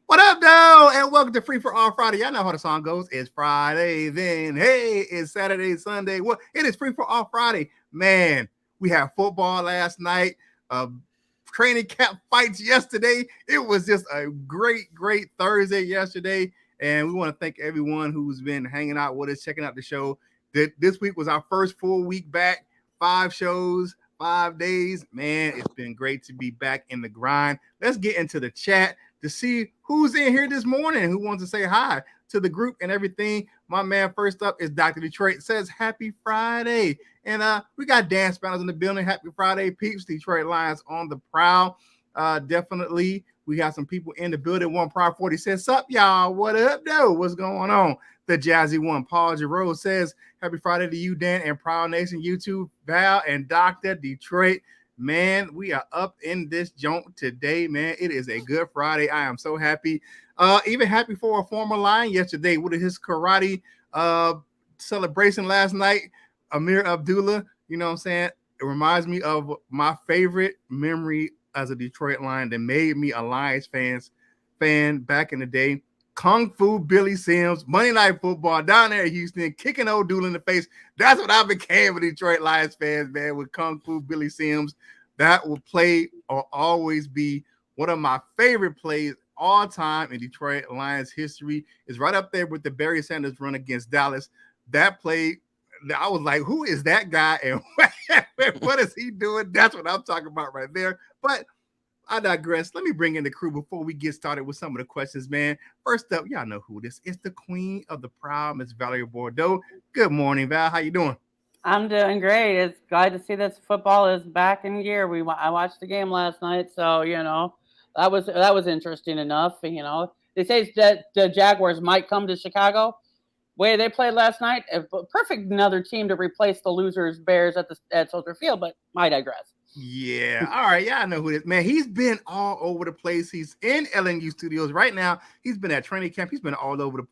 What up, though? And welcome to Free for All Friday. Y'all know how the song goes. It's Friday, then hey, it's Saturday, Sunday. Well, it is Free for All Friday. Man, we had football last night. Training camp fights yesterday. It was just a great Thursday yesterday. And we want to thank everyone who's been hanging out with us, checking out the show. This week was our first full week back. 5 shows, 5 days. Man, it's been great to be back in the grind. Let's get into the chat to see who's in here this morning, who wants to say hi to the group and everything. My man, first up is Dr. Detroit, says happy Friday. And we got Dan Spanos in the building. Happy Friday, peeps. Detroit Lions on the prowl. Definitely. We got some people in the building. One Proud 40 says, sup, y'all? What up, though? What's going on? The Jazzy One, Paul Giroux, says, happy Friday to you, Dan, and Proud Nation, YouTube, Val, and Dr. Detroit. Man, we are up in this joint today, man. It is a good Friday. I am so happy. Even happy for a former Lion yesterday with his karate celebration last night. Amir Abdullah, you know what I'm saying? It reminds me of my favorite memory as a Detroit Lion that made me a Lions fan back in the day. Kung Fu Billy Sims, Monday Night Football down there in Houston, kicking old Dooley in the face. That's what I became a Detroit Lions fans, man, with Kung Fu Billy Sims. That will play or always be one of my favorite plays all time in Detroit Lions history. Is right up there with the Barry Sanders run against Dallas. That play, I was like, who is that guy and what is he doing? That's what I'm talking about right there. But I digress. Let me bring in the crew before we get started with some of the questions, man. First up, y'all know who this is. The queen of the proud, Miss Valerie Bordeaux. Good morning, Val. How you doing? I'm doing great. It's glad to see that football is back in gear. I watched the game last night, so that was interesting enough. They say that the Jaguars might come to Chicago. Way they played last night, a perfect another team to replace the losers Bears at Soldier Field. But I digress. Yeah. All right. Yeah, I know who it is. Man, he's been all over the place. He's in LNU studios right now. He's been at training camp. He's been all over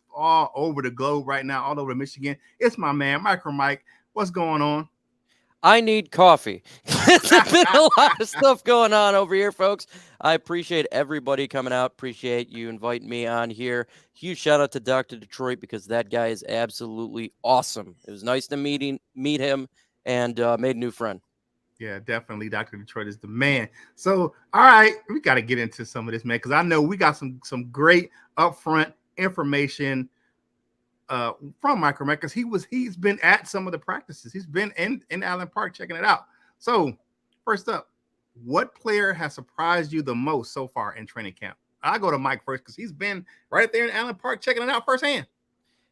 the globe right now, all over Michigan. It's my man, Micro Mike. What's going on? I need coffee. There's been a lot of stuff going on over here, folks. I appreciate everybody coming out. Appreciate you inviting me on here. Huge shout out to Dr. Detroit because that guy is absolutely awesome. It was nice to meet him and made a new friend. Yeah, definitely. Dr. Detroit is the man. So, all right, we got to get into some of this, man, because I know we got some great upfront information from Micro Mike because he's been at some of the practices. He's been in Allen Park checking it out. So, first up, what player has surprised you the most so far in training camp? I'll go to Mike first because he's been right there in Allen Park checking it out firsthand.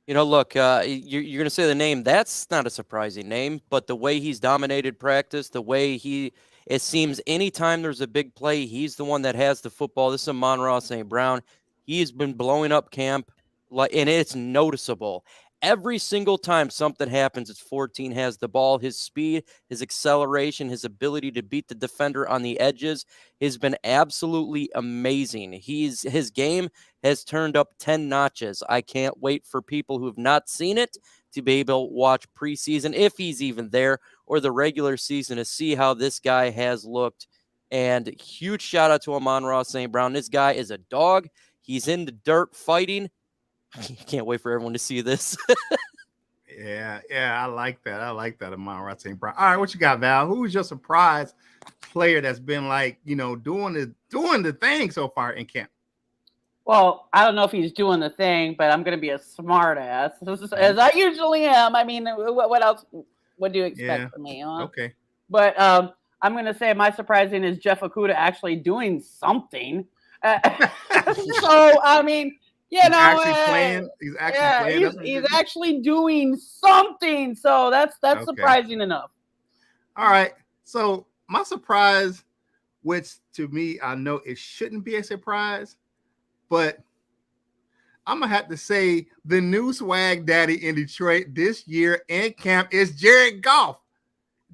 Look, you're going to say the name. That's not a surprising name, but the way he's dominated practice, it seems anytime there's a big play, he's the one that has the football. This is Amon-Ra St. Brown. He's been blowing up camp, and it's noticeable. Every single time something happens, it's 14 has the ball. His speed, his acceleration, his ability to beat the defender on the edges has been absolutely amazing. His game has turned up 10 notches. I can't wait for people who have not seen it to be able to watch preseason, if he's even there, or the regular season to see how this guy has looked. And huge shout out to Amon-Ra St. Brown. This guy is a dog. He's in the dirt fighting. Can't wait for everyone to see this. Yeah, I like that. Amon-Ra St. Brown. All right, what you got, Val? Who's your surprise player that's been doing the thing so far in camp? Well, I don't know if he's doing the thing, but I'm going to be a smart ass, as I usually am. I mean, what else would you expect from me? Huh? Okay. But I'm going to say my surprising is Jeff Okudah actually doing something. So, I mean, he's actually playing. He's actually doing something. So that's okay. Surprising enough. All right. So my surprise, which to me, I know it shouldn't be a surprise, but I'm going to have to say the new swag daddy in Detroit this year in camp is Jared Goff.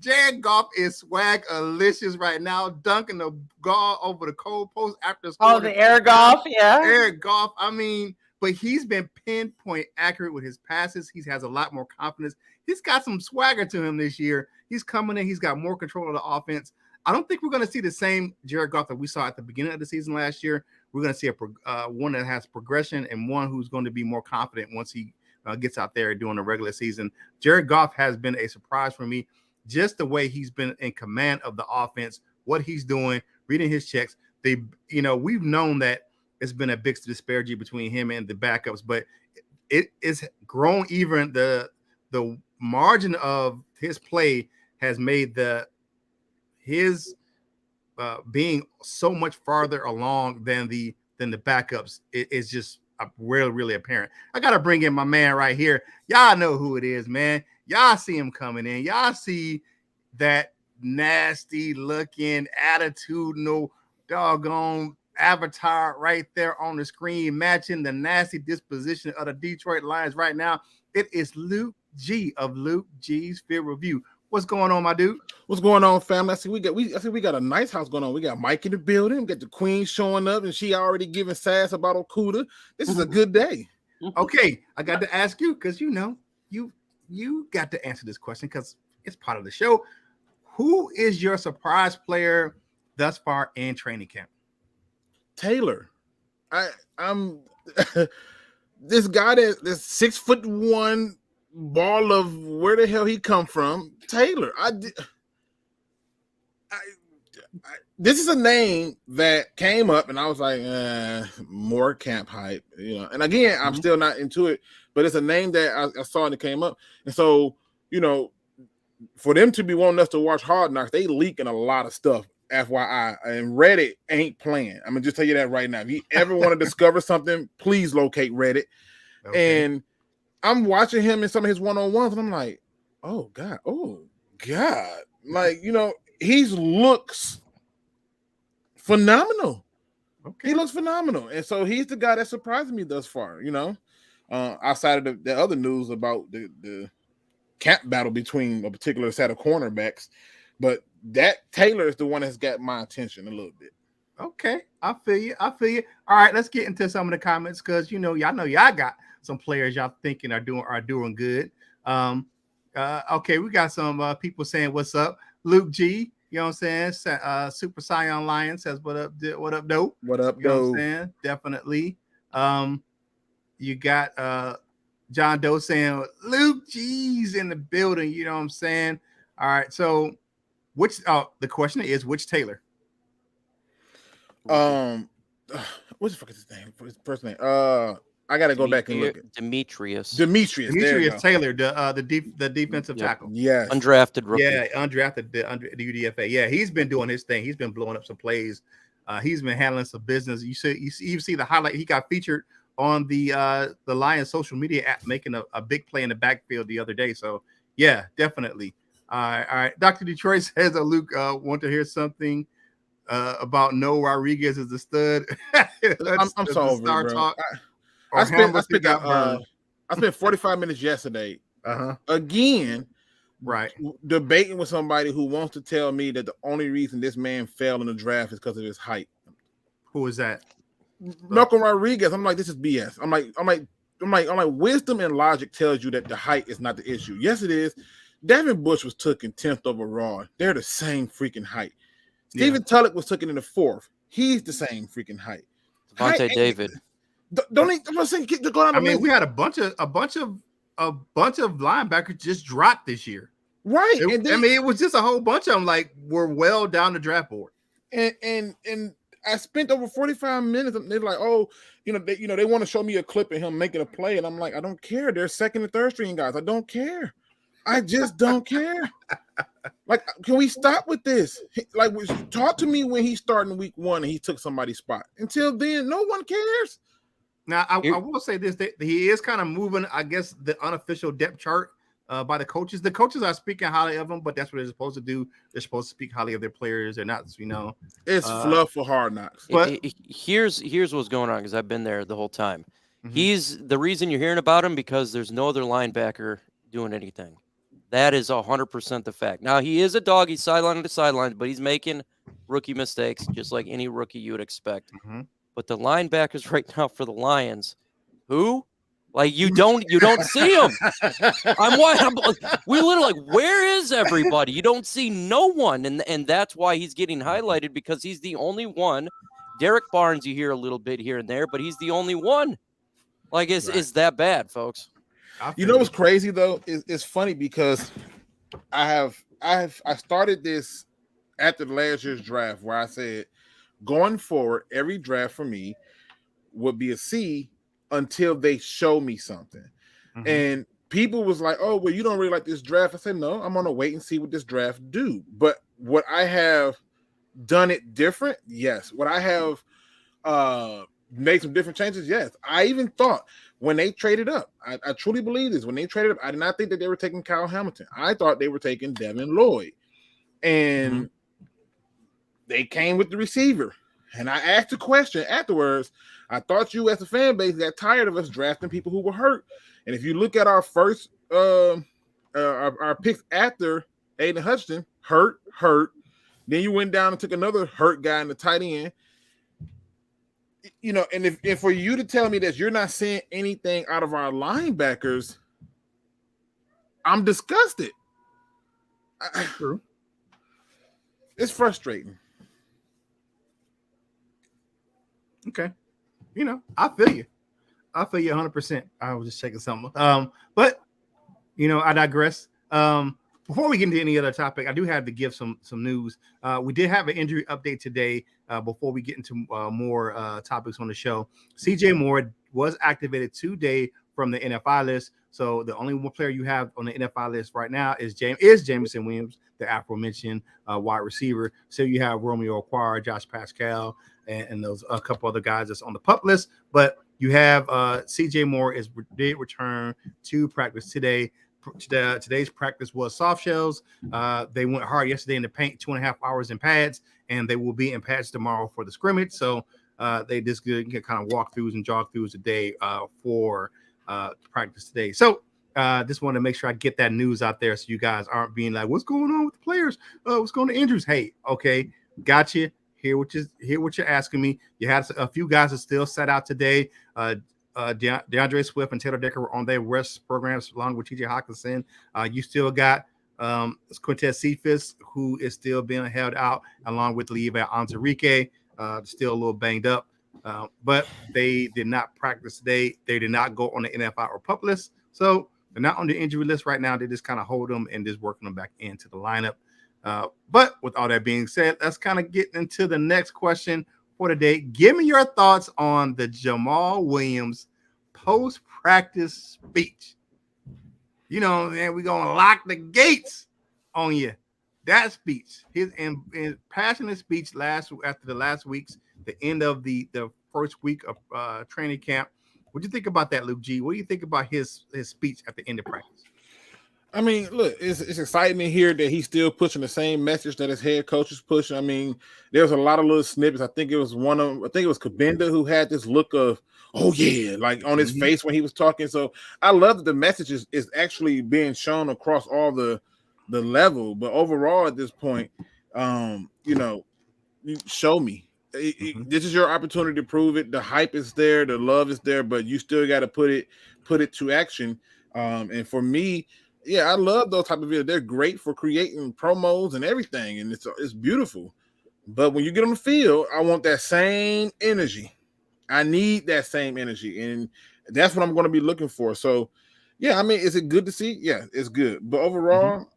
Jared Goff is swag-alicious right now, dunking the ball over the goal post after scoring. Oh, the air Goff, yeah. Air Goff, I mean, but he's been pinpoint accurate with his passes. He has a lot more confidence. He's got some swagger to him this year. He's coming in. He's got more control of the offense. I don't think we're going to see the same Jared Goff that we saw at the beginning of the season last year we're going to see one that has progression and one who's going to be more confident once he gets out there during the regular season. Jared Goff has been a surprise for me. Just the way he's been in command of the offense, what he's doing, reading his checks. We've known that it's been a big disparity between him and the backups, but it is grown. Even the margin of his play has made his being so much farther along than the backups. It's just really, really apparent. I got to bring in my man right here. Y'all know who it is, man. Y'all see him coming in. Y'all see that nasty looking, attitudinal, doggone avatar right there on the screen, matching the nasty disposition of the Detroit Lions right now. It is Luke G of Luke G's Field Review. What's going on, my dude? What's going on, family? I see we got a nice house going on. We got Mike in the building. We got the Queen showing up, and she already giving sass about Okuda. This is a good day. Okay, I got to ask you because you got to answer this question because it's part of the show. Who is your surprise player thus far in training camp? Taylor. I'm this guy that's 6'1" ball of where the hell he come from. Taylor. This is a name that came up, and I was like, more camp hype, And again, I'm still not into it, but it's a name that I saw and it came up, and so for them to be wanting us to watch Hard Knocks, they leaking a lot of stuff. FYI, and Reddit ain't playing. I'm gonna just tell you that right now. If you ever want to discover something, please locate Reddit. Okay. And I'm watching him in some of his one-on-ones, and I'm like, oh God, like he looks phenomenal. Okay, he looks phenomenal, and so he's the guy that surprised me thus far. Outside of the other news about the camp battle between a particular set of cornerbacks, but that Taylor is the one that's got my attention a little bit. Okay, I feel you. All right, let's get into some of the comments because y'all got some players y'all thinking are doing good. Okay, we got some people saying what's up. Luke G, you know what I'm saying? Super Scion Lion says what up, dope? What up, dope? You know what I'm saying? Definitely. You got John Doe saying Luke G's in the building, you know what I'm saying? All right, so the question is which Taylor? What the fuck is his name? His first name? I gotta go back and look at Demetrius Taylor, the defensive tackle. Yes, undrafted rookie. Yeah, undrafted the UDFA. Yeah, he's been doing his thing. He's been blowing up some plays. He's been handling some business. You see the highlight. He got featured on the Lions social media app, making a big play in the backfield the other day. So yeah, definitely. All right. Dr. Detroit says that Luke want to hear something about No Rodriguez is the stud. I'm so over it, bro. I spent 45 minutes yesterday. Again, right, debating with somebody who wants to tell me that the only reason this man fell in the draft is because of his height. Who is that? Malcolm Rodriguez. I'm like, this is BS. I'm like, wisdom and logic tells you that the height is not the issue. Yes, it is. Devin Bush was taken 10th overall. They're the same freaking height. Stephen Tulloch was taken in the 4th. He's the same freaking height. Devontae David. Don't even. I'm saying keep going on. I mean, we had a bunch of linebackers just dropped this year. Right. It was just a whole bunch of them. Like we're well down the draft board. And I spent over 45 minutes. They're like, oh, they want to show me a clip of him making a play, and I'm like, I don't care. They're second and third string guys. I don't care. I just don't care. Like, can we stop with this? Talk to me when he started in week 1 and he took somebody's spot. Until then, no one cares. Now, I will say this: that he is kind of moving, I guess, the unofficial depth chart by the coaches. The coaches are speaking highly of him, but that's what they're supposed to do. They're supposed to speak highly of their players. They're not, It's fluff for Hard Knocks. But here's what's going on because I've been there the whole time. He's the reason you're hearing about him because there's no other linebacker doing anything. That is 100% the fact. Now, he is a dog. He's sideline to sideline, but he's making rookie mistakes just like any rookie you would expect. But the linebackers right now for the Lions, who? Like, you don't see them. We're literally like, where is everybody? You don't see no one. And that's why he's getting highlighted because he's the only one Derek Barnes, you hear a little bit here and there, but he's the only one. Like, is that bad, folks? You know what's crazy though? It's funny because I started this after the last year's draft where I said going forward, every draft for me would be a C until they show me something. Mm-hmm. And people was like, "Oh, well, you don't really like this draft." I said, "No, I'm gonna wait and see what this draft do." But what I have done it different, yes. What I have made some different changes, yes. I even thought when they traded up, I truly believe this. When they traded up, I did not think that they were taking Kyle Hamilton. I thought they were taking Devin Lloyd, and they came with the receiver. And I asked a question afterwards. I thought you, as a fan base, got tired of us drafting people who were hurt. And if you look at our first our picks after Aiden Hutchinson, hurt. Then you went down and took another hurt guy in the tight end. You know, and if for you to tell me that you're not seeing anything out of our linebackers, I'm disgusted. True. It's frustrating. Okay. You know, I feel you 100%. I was just checking something. But you know, I digress. Before we get into any other topic, I do have to give some news. We did have an injury update today. Before we get into more topics on the show, CJ Moore was activated today from the NFI list. So the only one player you have on the NFI list right now is Jameson Williams, the aforementioned wide receiver. So you have Romeo Okwara, Josh Pascal, and those a couple other guys that's on the PUP list. But you have CJ Moore did return to practice today. Today's practice was soft shells. They went hard yesterday in the paint, 2.5 hours in pads, and they will be in pads tomorrow for the scrimmage. So they just get kind of walkthroughs and jog-throughs today for practice today. So just want to make sure I get that news out there so you guys aren't being like, what's going on with the players? What's going on to injuries? Hey, okay, got you. Hear what you're asking me. You had a few guys that still sat out today. DeAndre Swift and Taylor Decker were on their rest programs along with TJ Hawkinson. You still got Quintez Cephas, who is still being held out, along with Levi Onwuzurike, still a little banged up. But they did not practice today. They did not go on the NFI or PUP list. So they're not on the injury list right now. They just kind of hold them and just working them back into the lineup. But with all that being said, let's kind of get into the next question for today. Give me your thoughts on the Jamal Williams post-practice speech. You know, man, we're going to lock the gates on you. That speech, his passionate speech after the last week's, the end of the first week of training camp. What do you think about that, Luke G? What do you think about his speech at the end of practice? I mean, look, it's exciting to hear that he's still pushing the same message that his head coach is pushing. I mean, there's a lot of little snippets. I think it was Kabinda who had this look of, oh yeah, like on his face when he was talking. So I love that the message is actually being shown across all the level. But overall at this point, you know, show me. This is your opportunity to prove it. The hype is there, the love is there, but you still got to put it to action. And for me, yeah, I love those type of videos. They're great for creating promos and everything, and it's beautiful. But when you get on the field, I want that same energy. I need that same energy, and that's what I'm going to be looking for. So, yeah, I mean, is it good to see? Yeah, it's good. But overall,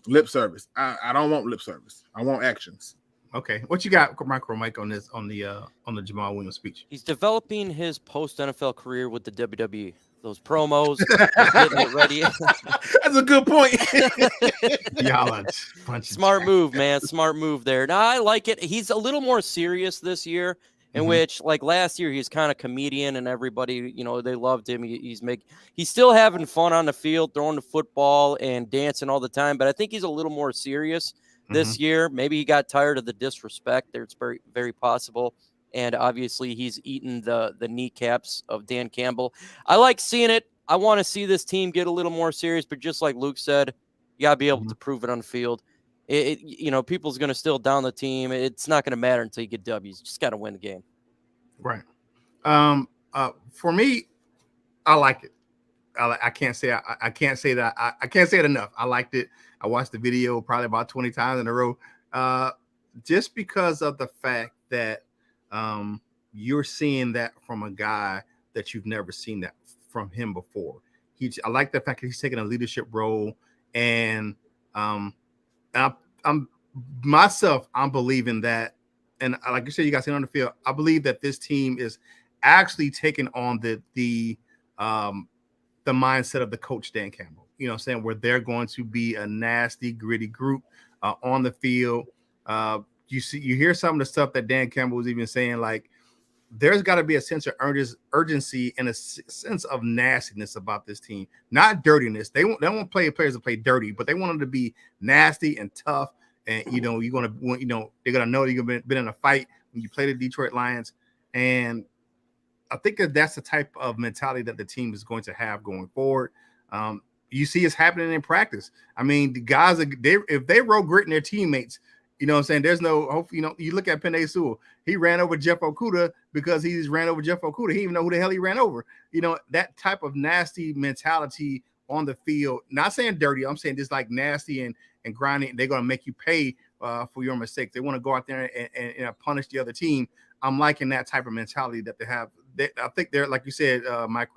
lip service. I don't want lip service. I want actions. Okay, what you got, Mike, on this on the Jamal Williams speech? He's developing his post NFL career with the WWE. Those promos, getting it ready. That's a good point. Smart move, man. Smart move there. Now I like it. He's a little more serious this year, in which, like last year, he's kind of comedian and everybody, you know, they loved him. He's still having fun on the field, throwing the football and dancing all the time. But I think he's a little more serious this year. Maybe he got tired of the disrespect there. It's very, very possible. And obviously he's eaten the kneecaps of Dan Campbell. I like seeing it. I want to see this team get a little more serious, but just like Luke said, you got to be able to prove it on the field. You know, people's going to still down the team. It's not going to matter until you get W's. You just got to win the game. Right. For me, I like it. I can't say that. I can't say it enough. I liked it. I watched the video probably about 20 times in a row. Just because of the fact that you're seeing that from a guy that you've never seen that from him before. I like the fact that he's taking a leadership role, and I'm believing that, and like you said, you guys see on the field. I believe that this team is actually taking on the mindset of the coach Dan Campbell. You know what I'm saying? Where they're going to be a nasty, gritty group on the field. You hear some of the stuff that Dan Campbell was even saying, like, there's got to be a sense of urgency and a sense of nastiness about this team, not dirtiness. They won't play players to play dirty, but they want them to be nasty and tough. And they're gonna know you've been in a fight when you play the Detroit Lions. And I think that's the type of mentality that the team is going to have going forward. You see it's happening in practice. I mean, the guys, if they roll grit in their teammates, you know what I'm saying? There's no hope. You look at Penei Sewell. He ran over Jeff Okudah because he just ran over Jeff Okudah. He didn't even know who the hell he ran over. That type of nasty mentality on the field. Not saying dirty. I'm saying just like nasty and grinding. They're going to make you pay for your mistakes. They want to go out there and punish the other team. I'm liking that type of mentality that they have. I think they're, like you said, Mike,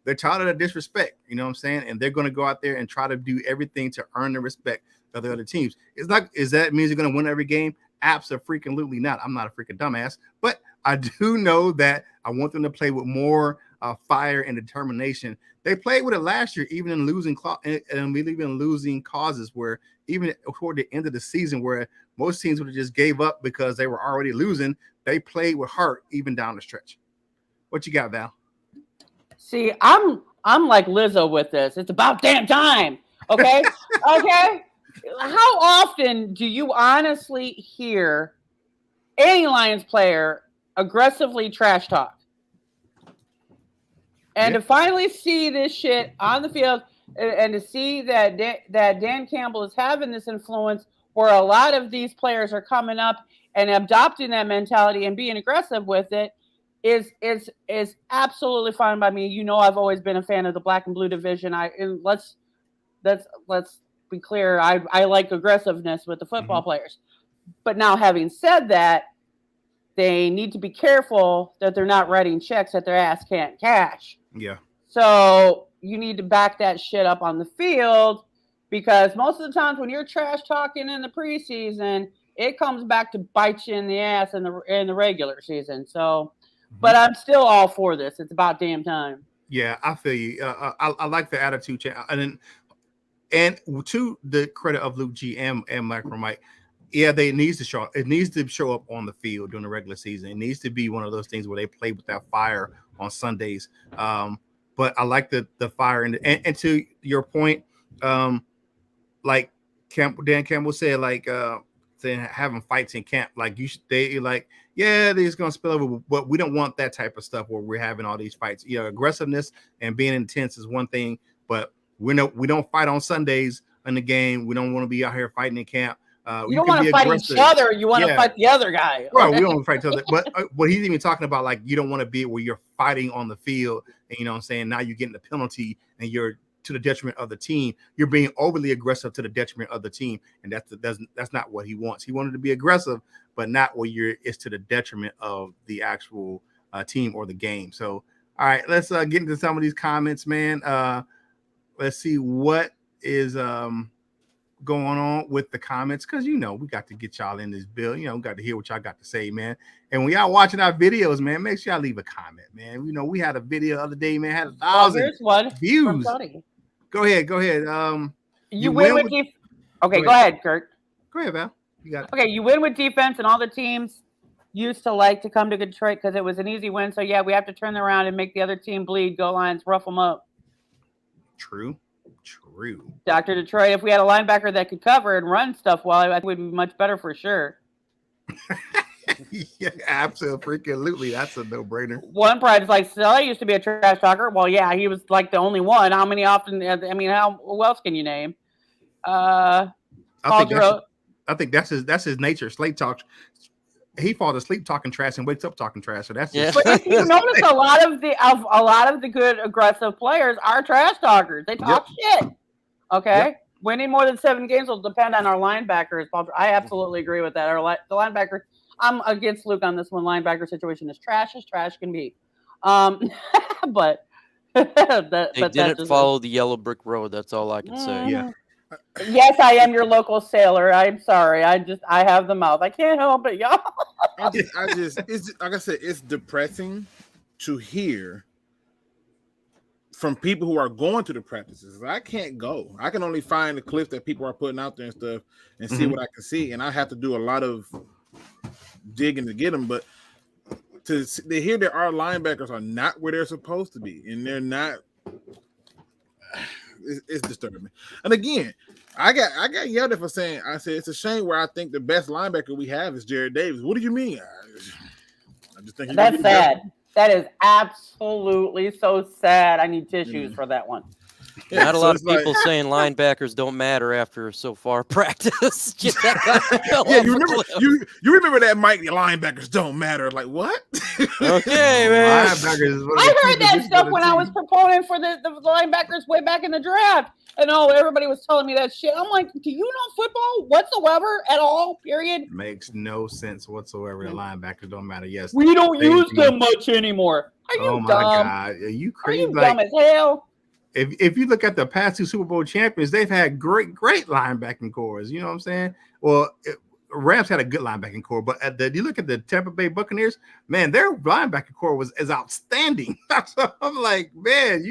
they're tired of the disrespect. You know what I'm saying? And they're going to go out there and try to do everything to earn the respect of the other teams. Is that means you're going to win every game? Absolutely not. I'm not a freaking dumbass, but I do know that I want them to play with more fire and determination. They played with it last year, even in losing causes, where even toward the end of the season, where most teams would have just gave up because they were already losing, they played with heart even down the stretch. What you got, Val? See, I'm like Lizzo with this. It's about damn time. Okay. Okay. How often do you honestly hear any Lions player aggressively trash talk? And to finally see this shit on the field, and to see that Dan Campbell is having this influence where a lot of these players are coming up and adopting that mentality and being aggressive with it is absolutely fine by me. I've always been a fan of the black and blue division. Let's be clear. I like aggressiveness with the football players. But now, having said that, they need to be careful that they're not writing checks that their ass can't cash. Yeah. So you need to back that shit up on the field, because most of the times when you're trash talking in the preseason, it comes back to bite you in the ass in the regular season. So, but I'm still all for this. It's about damn time. Yeah, I feel you. I like the attitude, and to the credit of Luke G and Mike, yeah, it needs to show up on the field during the regular season. It needs to be one of those things where they play with that fire on Sundays. But I like the fire and to your point, like Dan Campbell said, like having fights in camp, like they're just gonna spill over, but we don't want that type of stuff where we're having all these fights. Aggressiveness and being intense is one thing, but we don't fight on Sundays in the game. We don't want to be out here fighting in camp. You don't want to fight each other. You want to fight the other guy. Right, we don't want to fight each other. But he's even talking about, like, you don't want to be where you're fighting on the field. And you know what I'm saying? Now you're getting the penalty and you're to the detriment of the team. You're being overly aggressive to the detriment of the team. And that's not what he wants. He wanted to be aggressive, but not where it's to the detriment of the actual team or the game. So, all right, let's get into some of these comments, man. Let's see what is going on with the comments, because we got to get y'all in this bill. We got to hear what y'all got to say, man. And when y'all watching our videos, man, make sure y'all leave a comment, man. We had a video the other day, man, had 1,000 views. Go ahead. You win with defense. Okay, go ahead, Kurt. Go ahead, Val. You got it. Okay, you win with defense, and all the teams used to like to come to Detroit because it was an easy win. So yeah, we have to turn around and make the other team bleed. Go Lions, rough them up. True. Dr. Detroit, if we had a linebacker that could cover and run stuff well, I think we'd be much better for sure. Yeah, absolutely. That's a no-brainer. One pride is like, Sully used to be a trash talker. Well, yeah, he was like the only one. Who else can you name? I think that's his nature. Slate talk. He falls asleep talking trash and wakes up talking trash. So that's But if you notice, a lot of the good aggressive players are trash talkers. They talk shit. Okay, winning more than 7 games will depend on our linebackers. I absolutely agree with that. The linebackers, I'm against Luke on this one. Linebacker situation is trash as trash can be. But They didn't follow the yellow brick road. That's all I can say. Yeah. Yes, I am your local sailor. I'm sorry. I have the mouth. I can't help it, y'all. It's like I said, it's depressing to hear from people who are going to the practices. I can't go. I can only find the clips that people are putting out there and stuff and see what I can see. And I have to do a lot of digging to get them. But to hear that our linebackers are not where they're supposed to be, and they're not, it's disturbing. And again, I got yelled at for saying, I said, it's a shame where I think the best linebacker we have is Jared Davis. What do you mean? I just think that's sad. That is absolutely so sad. I need tissues for that one. Yeah, not a lot of people saying linebackers don't matter after so far practice. You remember that, Mike? The linebackers don't matter. Like what? Okay, man. I heard that stuff when I was proponent for the linebackers way back in the draft, and everybody was telling me that shit. I'm like, do you know football whatsoever at all? Period. Makes no sense whatsoever. The linebackers don't matter. Yes, we don't use them much anymore. Are you dumb? God, are you crazy? Are you dumb as hell? If you look at the past 2 Super Bowl champions, they've had great linebacking cores. You know what I'm saying? Well, Rams had a good linebacking core, but you look at the Tampa Bay Buccaneers, man, their linebacking core is outstanding. So I'm like, man,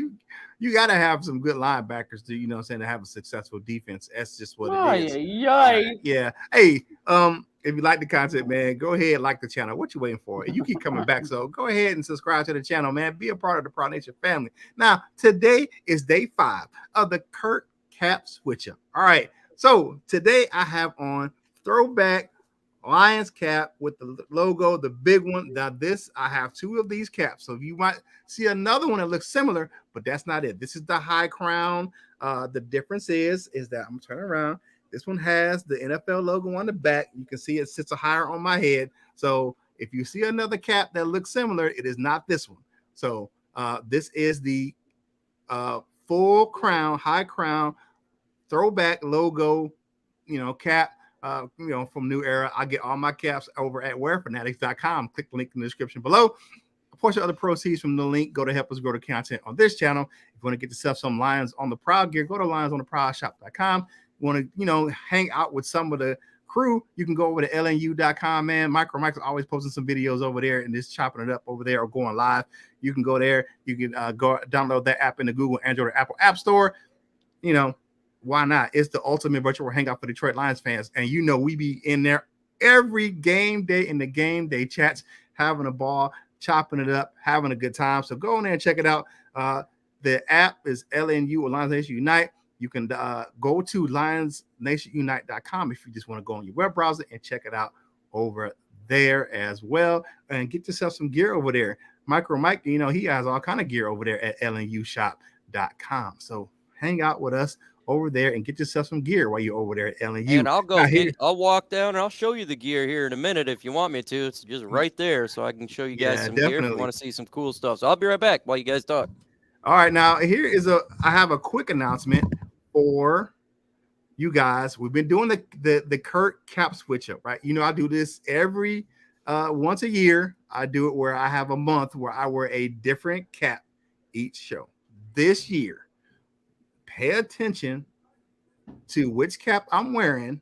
you got to have some good linebackers to, you know what I'm saying, to have a successful defense. That's just what it is. Yeah. Hey, if you like the content, man, go ahead and like the channel. What you waiting for? You keep coming back, so go ahead and subscribe to the channel, man. Be a part of the Proud Nation family. Now, today is day 5 of the Kurt Cap Switch Up. All right, so today I have on throwback Lions cap with the logo, the big one. Now, I have 2 of these caps, so you might see another one that looks similar, but that's not it. This is the high crown. The difference is that I'm turning around. This one has the NFL logo on the back. You can see it sits higher on my head. So if you see another cap that looks similar, it is not this one. So this is the full crown, high crown, throwback logo, cap, from New Era. I get all my caps over at wearfanatics.com. Click the link in the description below. A portion of the proceeds from the link go to help us grow the content on this channel. If you want to get yourself some Lions on the Proud gear, go to lionsontheproudshop.com. Want to, hang out with some of the crew, you can go over to LNU.com, man. Mike's always posting some videos over there and just chopping it up over there or going live. You can go there. You can go download that app in the Google, Android, or Apple App Store. Why not? It's the ultimate virtual hangout for Detroit Lions fans. And we be in there every game day in the game day chats, having a ball, chopping it up, having a good time. So go in there and check it out. The app is LNU or Lions Nation Unite. You can go to lionsnationunite.com if you just want to go on your web browser and check it out over there as well. And get yourself some gear over there. Mike, he has all kind of gear over there at lnushop.com. So hang out with us over there and get yourself some gear while you're over there at LNU. And I'll walk down and I'll show you the gear here in a minute if you want me to. It's just right there, so I can show you guys some gear if you want to see some cool stuff. So I'll be right back while you guys talk. All right, now I have a quick announcement for you guys. We've been doing the Kurt Cap Switch Up, right? I do this every once a year. I do it where I have a month where I wear a different cap each show. This year, pay attention to which cap I'm wearing,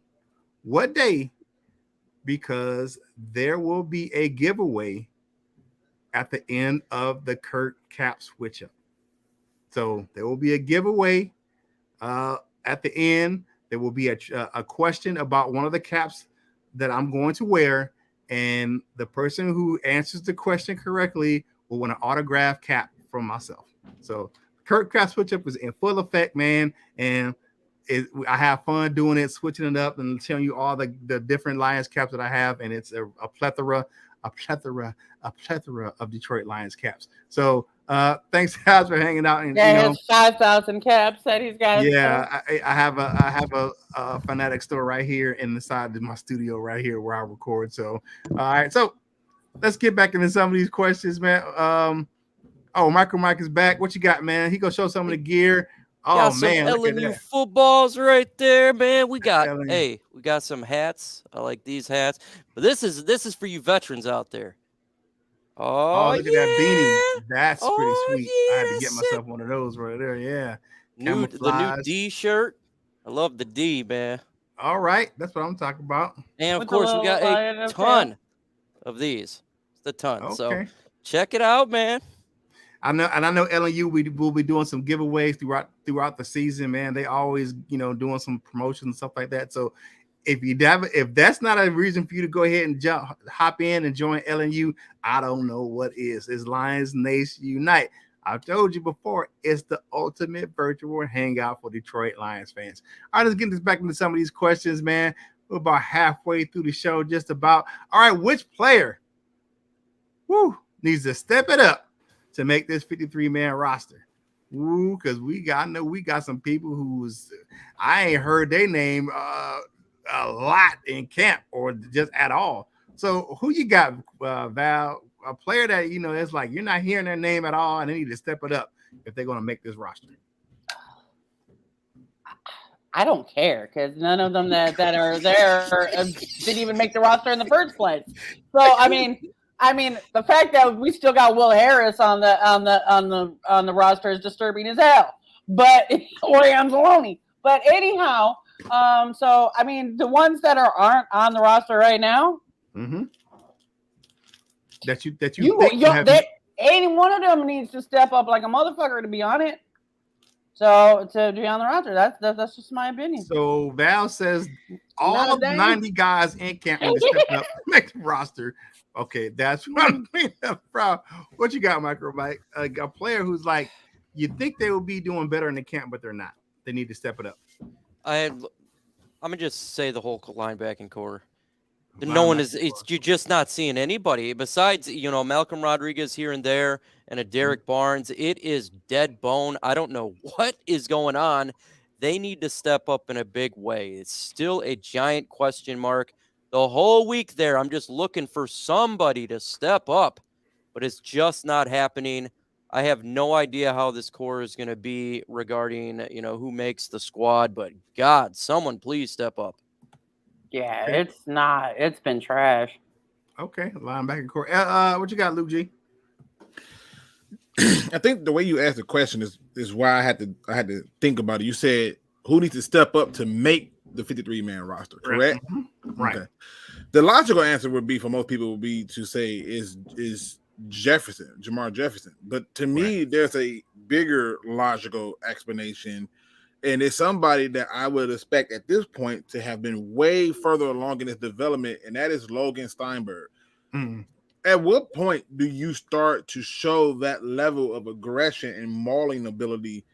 what day, because there will be a giveaway at the end of the Kurt Cap Switch Up. So there will be a giveaway at the end. There will be a question about one of the caps that I'm going to wear, and the person who answers the question correctly will win an autographed cap from myself. So Kurt Cap Switch Up is in full effect, man, and I have fun doing it, switching it up, and telling you all the different Lions caps that I have, and it's a plethora of Detroit Lions caps. So thanks guys for hanging out. And his 5,000 caps that he's got. Yeah, I have a Fanatics store right here in the side of my studio right here where I record. So all right, so let's get back into some of these questions, man. Mike is back. What you got, man? He gonna show some of the gear. Oh Got some man, look at LMU that. footballs right there, man. We got LMU. we got some hats. I like these hats. But this is for you veterans out there. Oh, Oh look at that beanie. yeah. That's pretty Oh sweet. I had yeah, to that's get sick. myself one of those right there. Yeah. The new Camouflage. D shirt. I love the D, man. All right. That's what I'm talking about. And of With the course, we little got a tail. ton of these. It's a ton. So Okay. check it out, man. I know LNU will be doing some giveaways throughout the season, man. They always, doing some promotions and stuff like that. So if that's not a reason for you to go ahead and hop in and join LNU, I don't know what is. It's Lions Nation Unite. I've told you before, it's the ultimate virtual hangout for Detroit Lions fans. All right, let's get this back into some of these questions, man. We're about halfway through the show, just about. All right, which player needs to step it up to make this 53-man roster? Because we got some people who's I ain't heard their name a lot in camp or just at all. So who you got, Val? A player that it's like you're not hearing their name at all, and they need to step it up if they're going to make this roster. I don't care because none of them that are there didn't even make the roster in the first place. So I mean, the fact that we still got Will Harris on the roster is disturbing as hell. But or Anzalone. But anyhow, so I mean, the ones that aren't on the roster right now. Mm-hmm. That you any one of them needs to step up like a motherfucker to be on it. So to be on the roster, that's just my opinion. So Val says all 90 guys in camp need to step up, make the roster. Okay, that's what I'm proud. What you got, Mike? A player who's like, you think they will be doing better in the camp, but they're not. They need to step it up. I'm gonna just say the whole linebacking core. No one is. You're just not seeing anybody besides Malcolm Rodriguez here and there and a Derek Barnes. It is dead bone. I don't know what is going on. They need to step up in a big way. It's still a giant question mark. The whole week there, I'm just looking for somebody to step up, but it's just not happening. I have no idea how this core is going to be regarding who makes the squad. But God, someone please step up. Yeah, okay. It's not. It's been trash. Okay, linebacker core. What you got, Luke G? I think the way you asked the question is why I had to think about it. You said who needs to step up to make the 53-man roster, correct? Mm-hmm. Right. Okay. The logical answer would be for most people would be to say is Jefferson, Jamal Jefferson. But to me, there's a bigger logical explanation. And it's somebody that I would expect at this point to have been way further along in his development, and that is Logan Steinberg. Mm. At what point do you start to show that level of aggression and mauling ability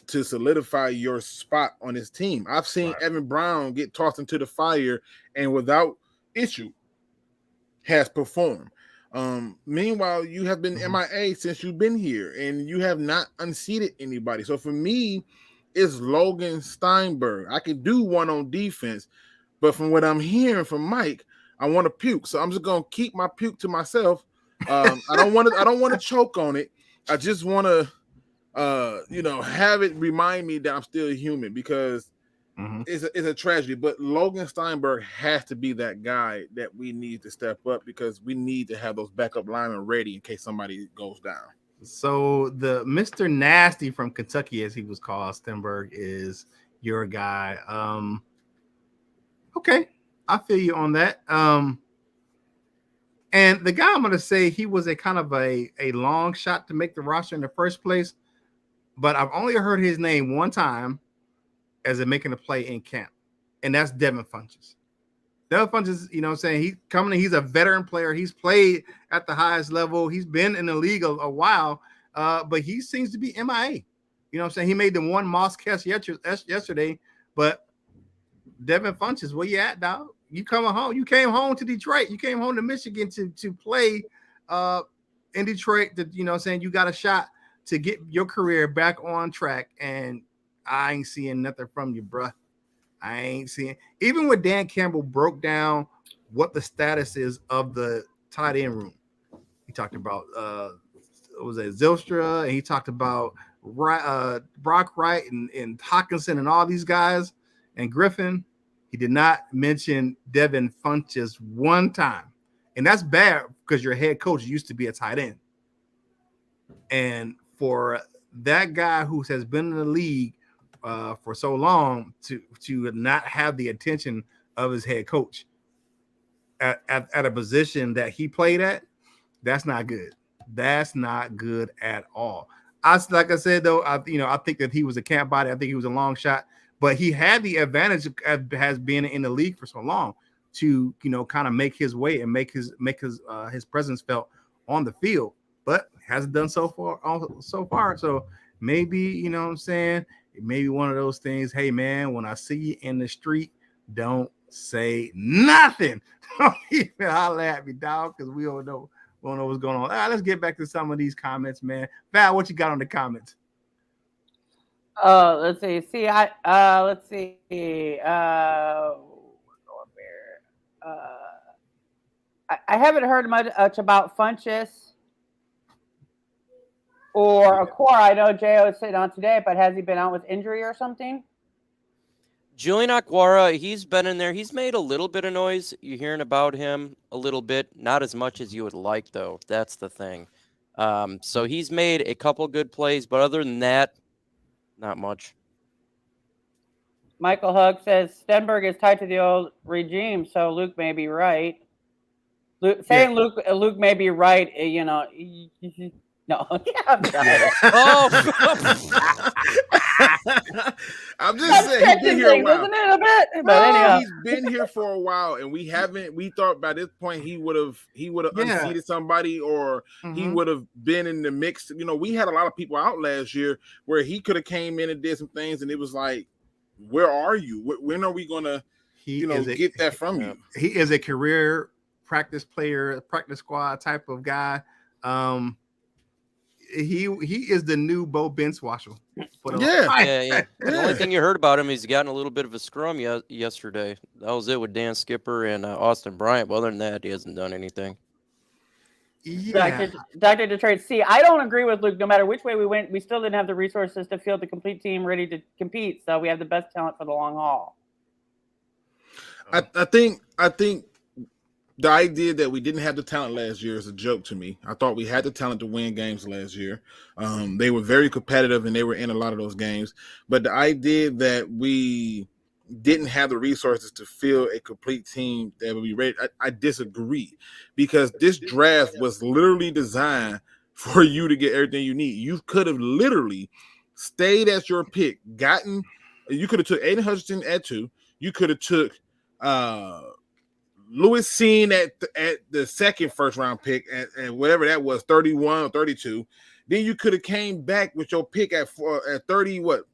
to solidify your spot on his team? I've seen Evan Brown get tossed into the fire and without issue has performed. Meanwhile, you have been MIA since you've been here, and you have not unseated anybody. So for me, it's Logan Steinberg. I can do one on defense, but from what I'm hearing from Mike, I want to puke. So I'm just gonna keep my puke to myself. I don't want to choke on it. I just want to have it remind me that I'm still human because it's a tragedy. But Logan Steinberg has to be that guy that we need to step up because we need to have those backup linemen ready in case somebody goes down. So the Mr. Nasty from Kentucky, as he was called, Stenberg, is your guy. Okay, I feel you on that. And the guy I'm going to say he was a kind of a long shot to make the roster in the first place, but I've only heard his name one time as a making a play in camp, and that's Devin Funchess. Devin Funchess, he's a veteran player. He's played at the highest level. He's been in the league a while, but he seems to be MIA. He made the one Moss catch yesterday, but Devin Funchess, where you at, dog? You coming home? You came home to Detroit. You came home to Michigan to play in Detroit. You got a shot to get your career back on track, and I ain't seeing nothing from you, bruh. I ain't seeing. Even when Dan Campbell broke down what the status is of the tight end room, he talked about was it Zylstra, and he talked about Brock Wright and Hawkinson and all these guys and Griffin, he did not mention Devin Funchess one time. And that's bad because your head coach used to be a tight end. And for that guy who has been in the league for so long to not have the attention of his head coach at a position that he played at, that's not good. That's not good at all. Like I said, though, I think that he was a camp body. I think he was a long shot, but he had the advantage of has been in the league for so long to kind of make his way and make his presence felt on the field, but hasn't done so far. So maybe what I'm saying, it may be one of those things. Hey man, when I see you in the street, don't say nothing. Don't even holler at me, dog, because we don't know what's going on. All right, let's get back to some of these comments, man. Val, what you got on the comments? Let's see. Let's see. I haven't heard much about Funchess or Aquara. I know J.O. is sitting on today, but has he been out with injury or something? Julian Aquara, he's been in there. He's made a little bit of noise. You're hearing about him a little bit. Not as much as you would like, though. That's the thing. So he's made a couple good plays, but other than that, not much. Michael Hug says Stenberg is tied to the old regime, so Luke may be right. Luke may be right. No, I'm sorry. I'm just saying he's been here a while. Isn't it, a bit? But anyhow, he's been here for a while, and we thought by this point he would have unseated somebody, or he would have been in the mix. We had a lot of people out last year where he could have came in and did some things, and it was like, where are you? When are we gonna get that from you? He is a career practice player, practice squad type of guy. He is the new Bo Benswasher. Yeah. The only thing you heard about him, he's gotten a little bit of a scrum yesterday. That was it with Dan Skipper and Austin Bryant. But other than that, he hasn't done anything. Yeah. Dr. Detroit, I don't agree with Luke. No matter which way we went, we still didn't have the resources to field the complete team ready to compete. So we have the best talent for the long haul. I think the idea that we didn't have the talent last year is a joke to me. I thought we had the talent to win games last year. They were very competitive, and they were in a lot of those games. But the idea that we didn't have the resources to fill a complete team that would be ready, I disagree, because this draft was literally designed for you to get everything you need. You could have literally stayed at your pick, you could have took Aiden Hutchinson at 2. You could have took Lewis Seen at the second first round pick and whatever that was, 31 or 32. Then you could have came back with your pick at 34.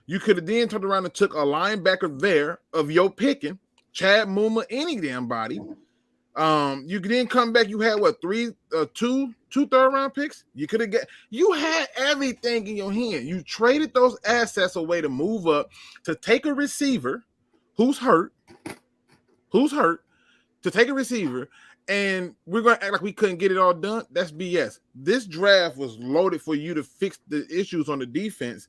You could have then turned around and took a linebacker there of your picking, Chad Muma, any damn body. You could then come back. You had two third round picks. You had everything in your hand. You traded those assets away to move up to take a receiver who's hurt, to take a receiver, and we're going to act like we couldn't get it all done. That's BS. This draft was loaded for you to fix the issues on the defense,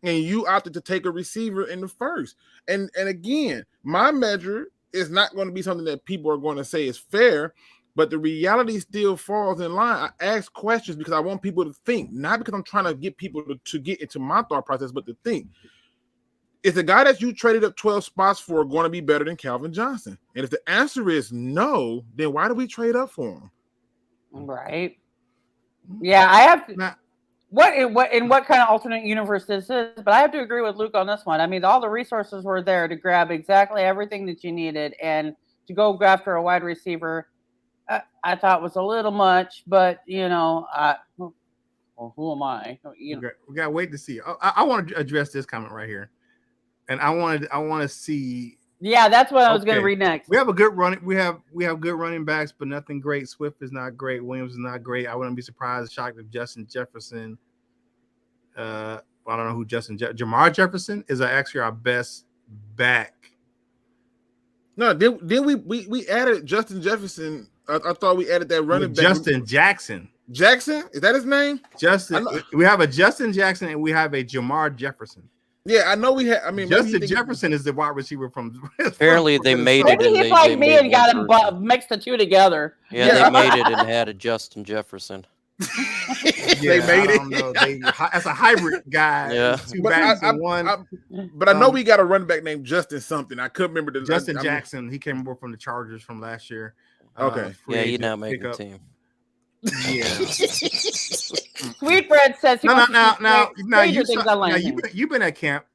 and you opted to take a receiver in the first. And again, my measure is not going to be something that people are going to say is fair, but the reality still falls in line. I ask questions because I want people to think, not because I'm trying to get people to get into my thought process, but to think. Is the guy that you traded up 12 spots for going to be better than Calvin Johnson? And if the answer is no, then why do we trade up for him? Right. Yeah, I have to. What kind of alternate universe this is, but I have to agree with Luke on this one. I mean, all the resources were there to grab exactly everything that you needed, and to go after a wide receiver, I thought was a little much. But who am I? We got to wait to see. I want to address this comment right here. And I want to see. Yeah, that's what I was going to read next. We have a good running. We have good running backs, but nothing great. Swift is not great. Williams is not great. I wouldn't be shocked if Justin Jefferson. I don't know who Jamar Jefferson is actually our best back. No, then we added Justin Jefferson. I thought we added that running back. Justin Jackson. Jackson, is that his name? Justin. We have a Justin Jackson and we have a Jamar Jefferson. Yeah, I know we had. I mean, Justin Jefferson is the wide receiver from. Apparently, they made it. Maybe he's like me and got him mixed the two together. Yeah, they made it and had a Justin Jefferson. They made it. That's a hybrid guy. Yeah, two backs in one. But I know we got a running back named Justin something. I couldn't remember the Justin Jackson. He came over from the Chargers from last year. Okay, yeah, he now made the team. Yeah. Sweetbread says he wants you've been at camp.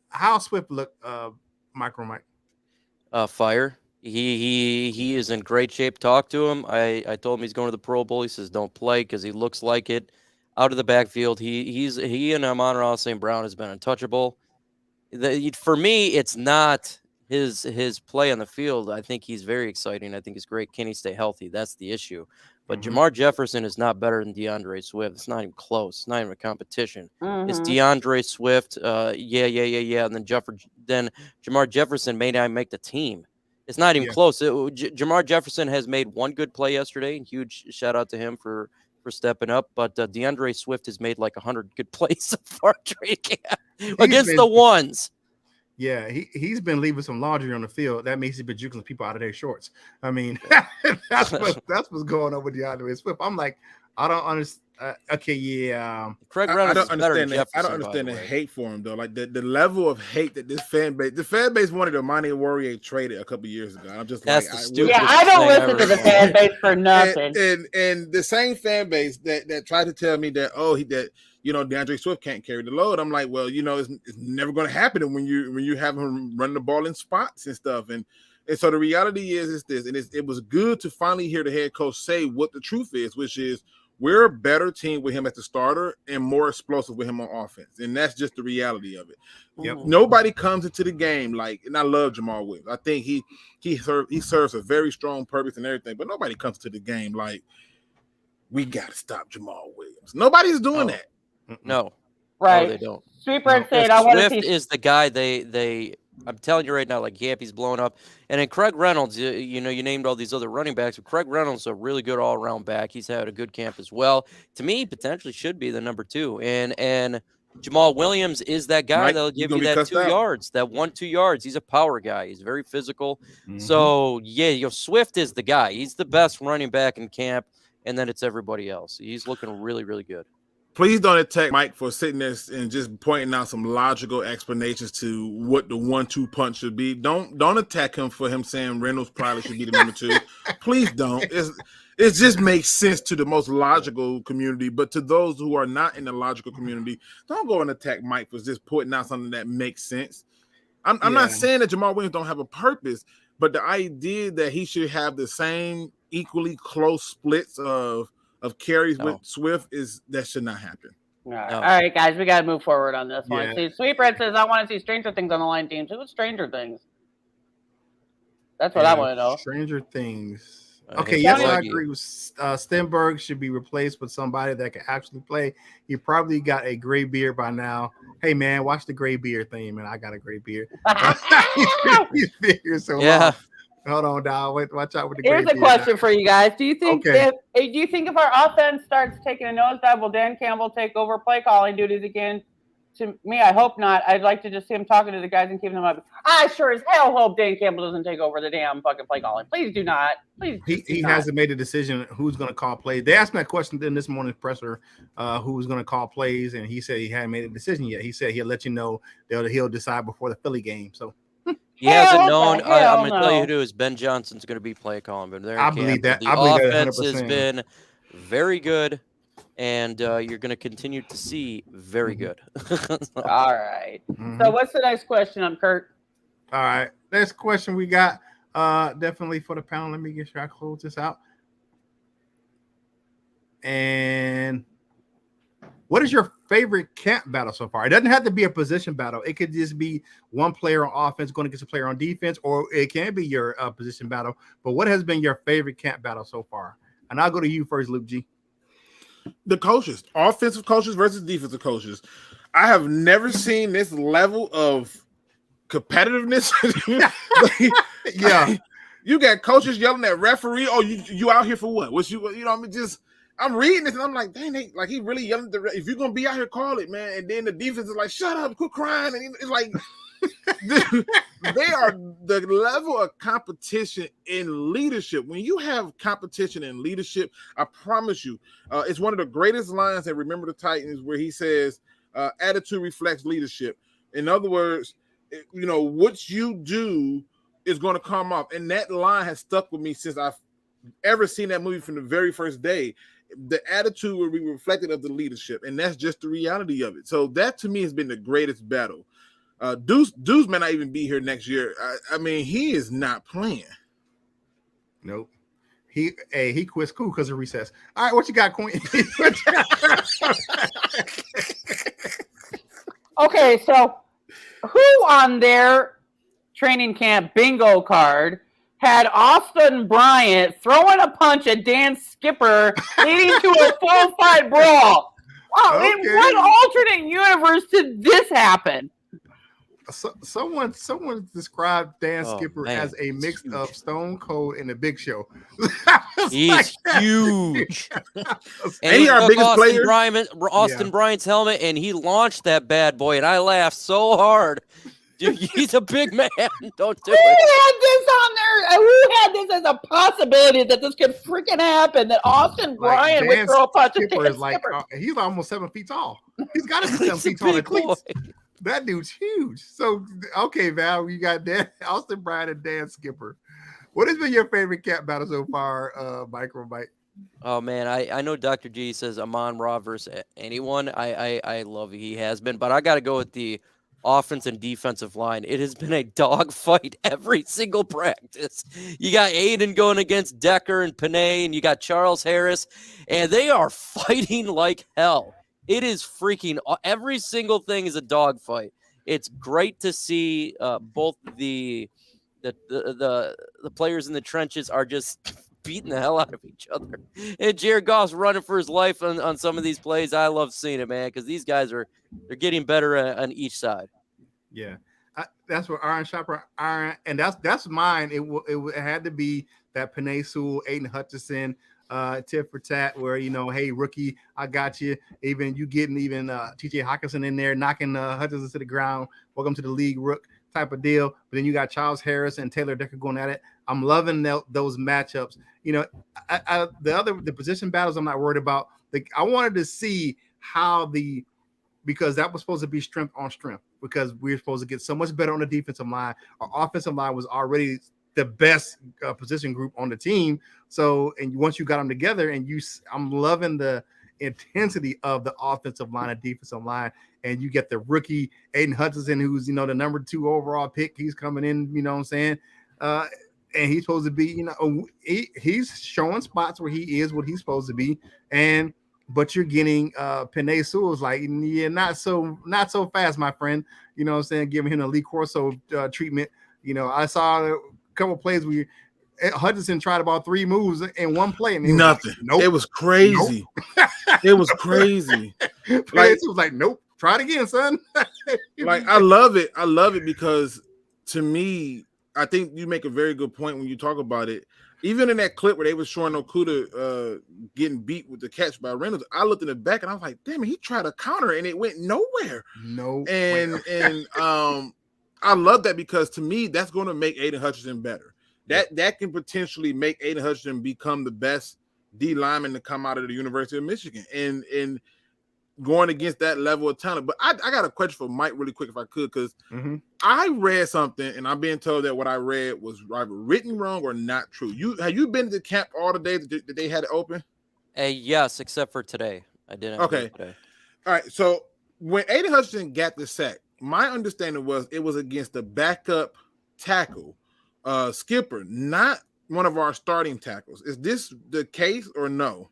How Swift look, Micro Mike? Fire. He is in great shape. Talk to him. I told him he's going to the Pro Bowl. He says don't play because he looks like it. Out of the backfield, he and Amon-Ra St. Brown has been untouchable. For me, it's not his play on the field. I think he's very exciting. I think he's great. Can he stay healthy? That's the issue. But Jamar Jefferson is not better than DeAndre Swift. It's not even close. It's not even a competition. It's DeAndre Swift. Yeah. And then Jamar Jefferson may not make the team. It's not even close. Jamar Jefferson has made one good play yesterday. Huge shout out to him for stepping up. But DeAndre Swift has made like 100 good plays so far against the ones. Yeah, he's been leaving some laundry on the field. That means he's been juking people out of their shorts. I mean, that's what's going on with DeAndre Swift. I'm like, I don't understand. Okay, yeah. Craig Reynolds I don't understand the hate for him though. Like the level of hate that the fan base wanted Amani Warrior traded a couple years ago. I'm just that's I don't listen to the fan base for nothing. And the same fan base that tried to tell me that DeAndre Swift can't carry the load. I'm like, well, it's never going to happen when you have him run the ball in spots and stuff. And so the reality is this, and it was good to finally hear the head coach say what the truth is, which is we're a better team with him as the starter and more explosive with him on offense. And that's just the reality of it. Yep. Nobody comes into the game and I love Jamal Williams. I think he serves a very strong purpose and everything, but nobody comes to the game like, we got to stop Jamal Williams. Nobody's doing that. No. Right. No, they don't. Sweetbread said, I want to see. Swift is the guy they I'm telling you right now, like Yappy's blowing up. And then Craig Reynolds, you named all these other running backs, but Craig Reynolds is a really good all-around back. He's had a good camp as well. To me, potentially should be the number 2. And Jamal Williams is that guy that'll give you that 2 yards, that 1-2 yards. He's a power guy. He's very physical. So, yeah, Swift is the guy. He's the best running back in camp, and then it's everybody else. He's looking really, really good. Please don't attack Mike for sitting there and just pointing out some logical explanations to what the 1-2 punch should be. Don't attack him for him saying Reynolds probably should be the number 2. Please don't. It just makes sense to the most logical community, but to those who are not in the logical community, don't go and attack Mike for just pointing out something that makes sense. I'm not saying that Jamal Williams don't have a purpose, but the idea that he should have the same equally close splits of carries with Swift that should not happen. All right, guys, we got to move forward on this one. See, Sweetbread says, I want to see Stranger Things on the line team. So what's Stranger Things? That's what I want to know. Stranger Things. Okay, yes, I agree with Stenberg should be replaced with somebody that can actually play. He probably got a gray beard by now. Hey, man, watch the gray beard thing, man. I got a gray beard. He's been here so long. Hold on, Dow. Watch out with the. Here's a question for you guys. Do you think if our offense starts taking a nosedive, will Dan Campbell take over play calling duties again? To me, I hope not. I'd like to just see him talking to the guys and keeping them up. I sure as hell hope Dan Campbell doesn't take over the damn fucking play calling. Please do not. Please. He hasn't made a decision who's going to call plays. They asked me that question in this morning's presser, who was going to call plays, and he said he hadn't made a decision yet. He said he'll let you know he'll decide before the Philly game. So. He hasn't known. I'm going to tell you who is Ben Johnson's going to be play calling. But I believe that. The offense has been very good, and you're going to continue to see very good. All right. So what's the next question? I'm Kurt. All right. Next question we got definitely for the panel. Let me get sure I close this out. And what is your favorite camp battle so far? It doesn't have to be a position battle. It could just be one player on offense going against a player on defense, or it can be your position battle. But what has been your favorite camp battle so far? And I'll go to you first, Luke G. The coaches, offensive coaches versus defensive coaches. I have never seen this level of competitiveness. You got coaches yelling at referee. Oh, you out here for what? What you know? I mean, just I'm reading this and I'm like, dang, like he really yelling. If you're gonna be out here, call it, man. And then the defense is like, shut up, quit crying. And it's like, they are the level of competition in leadership. When you have competition in leadership, I promise you, it's one of the greatest lines in Remember the Titans where he says, attitude reflects leadership. In other words, what you do is going to come off. And that line has stuck with me since I've ever seen that movie from the very first day. The attitude will be reflected of the leadership, and that's just the reality of it. So that to me has been the greatest battle. Deuce may not even be here next year. I mean, he is not playing. Nope. He quit school because of recess. All right, what you got, Queen? Okay, so who on their training camp bingo card had Austin Bryant throwing a punch at Dan Skipper, leading to a full fight brawl? Wow, Okay. in what alternate universe did this happen? Someone described Dan Skipper man, as a mix of Stone Cold and the Big Show. He's huge. And he our biggest player. Austin Bryant's helmet, and he launched that bad boy, and I laughed so hard. Dude, he's a big man. Don't do it. Who had this on there? Who had this as a possibility that this could freaking happen? That Austin Bryant would throw a punch at Dan Skipper? He's almost 7 feet tall. He's got to be 7 feet tall at least. That dude's huge. So, okay, Val, you got Austin Bryant and Dan Skipper. What has been your favorite cat battle so far, Mike? Oh, man, I know Dr. G says Amon Ra versus anyone. I love he has been, but I got to go with the offense and defensive line. It has been a dogfight every single practice. You got Aiden going against Decker and Panay, and you got Charles Harris, and they are fighting like hell. It is freaking every single thing is a dogfight. It's great to see both the players in the trenches are just beating the hell out of each other. And Jared Goff's running for his life on some of these plays. I love seeing it, man, because these guys they're getting better on each side. Yeah, that's what Iron, and that's mine. It had to be that Panay Sewell, Aiden Hutchinson. Tit for tat, where hey rookie, I got you. Even you getting T.J. Hawkinson in there, knocking Hutchinson to the ground. Welcome to the league, rook type of deal. But then you got Charles Harris and Taylor Decker going at it. I'm loving those matchups. The position battles I'm not worried about. I wanted to see how because that was supposed to be strength on strength because we were supposed to get so much better on the defensive line. Our offensive line was already the best position group on the team. So, and once you got them together I'm loving the intensity of the offensive line and defensive line. And you get the rookie Aiden Hutchinson, who's, the number 2 overall pick. He's coming in, you know what I'm saying? And he's supposed to be, he's showing spots where he is what he's supposed to be. But you're getting Panay Sewell's like, yeah, not so fast, my friend. You know what I'm saying? Giving him the Lee Corso treatment. I saw a couple plays where Hutchinson tried about 3 moves in one play. And nothing. Nope. It was crazy. Nope. It was crazy. It was like, nope. Try it again, son. I love it. I love it because to me, I think you make a very good point when you talk about it. Even in that clip where they were showing Okuda getting beat with the catch by Reynolds, I looked in the back and I was like, damn it, he tried to counter and it went nowhere. And I love that because to me, that's going to make Aiden Hutchinson better. That can potentially make Aiden Hutchinson become the best D lineman to come out of the University of Michigan and going against that level of talent. But I got a question for Mike really quick if I could, because I read something and I'm being told that what I read was either written wrong or not true. Have you been to camp all the days that they had it open? Yes, except for today. I didn't. Okay. Today. All right. So when Aiden Hutchinson got the sack, my understanding was it was against the backup tackle, Skipper, not one of our starting tackles. Is this the case or no?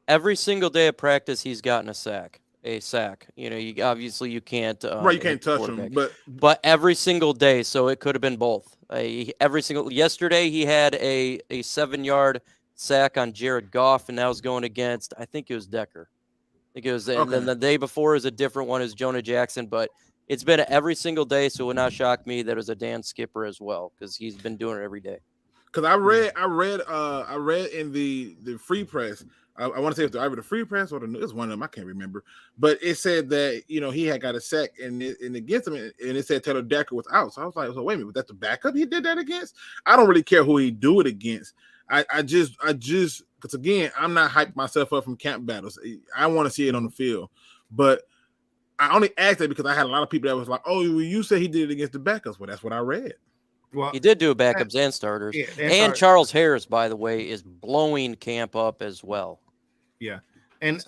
Every single day of practice, he's gotten a sack. You obviously you can't. Right, you can't touch him, but every single day, so it could have been both. Yesterday he had a 7-yard sack on Jared Goff, and that was going against, I think it was Decker. And then the day before is a different one, is Jonah Jackson, but it's been every single day, so it would not shock me that it was a Dan Skipper as well, because he's been doing it every day. Because I read in the free press. I want to say it's either the free press or it's one of them. I can't remember, but it said that he had got a sack and against him, and it said Taylor Decker was out. So I was like, so wait a minute, was that the backup he did that against? I don't really care who he do it against. I just because again, I'm not hyping myself up from camp battles. I want to see it on the field, but I only asked that because I had a lot of people that was like, oh, well, you said he did it against the backups. Well, that's what I read. Well, he did do backups and starters. Yeah, and Charles Harris, by the way, is blowing camp up as well. Yeah. And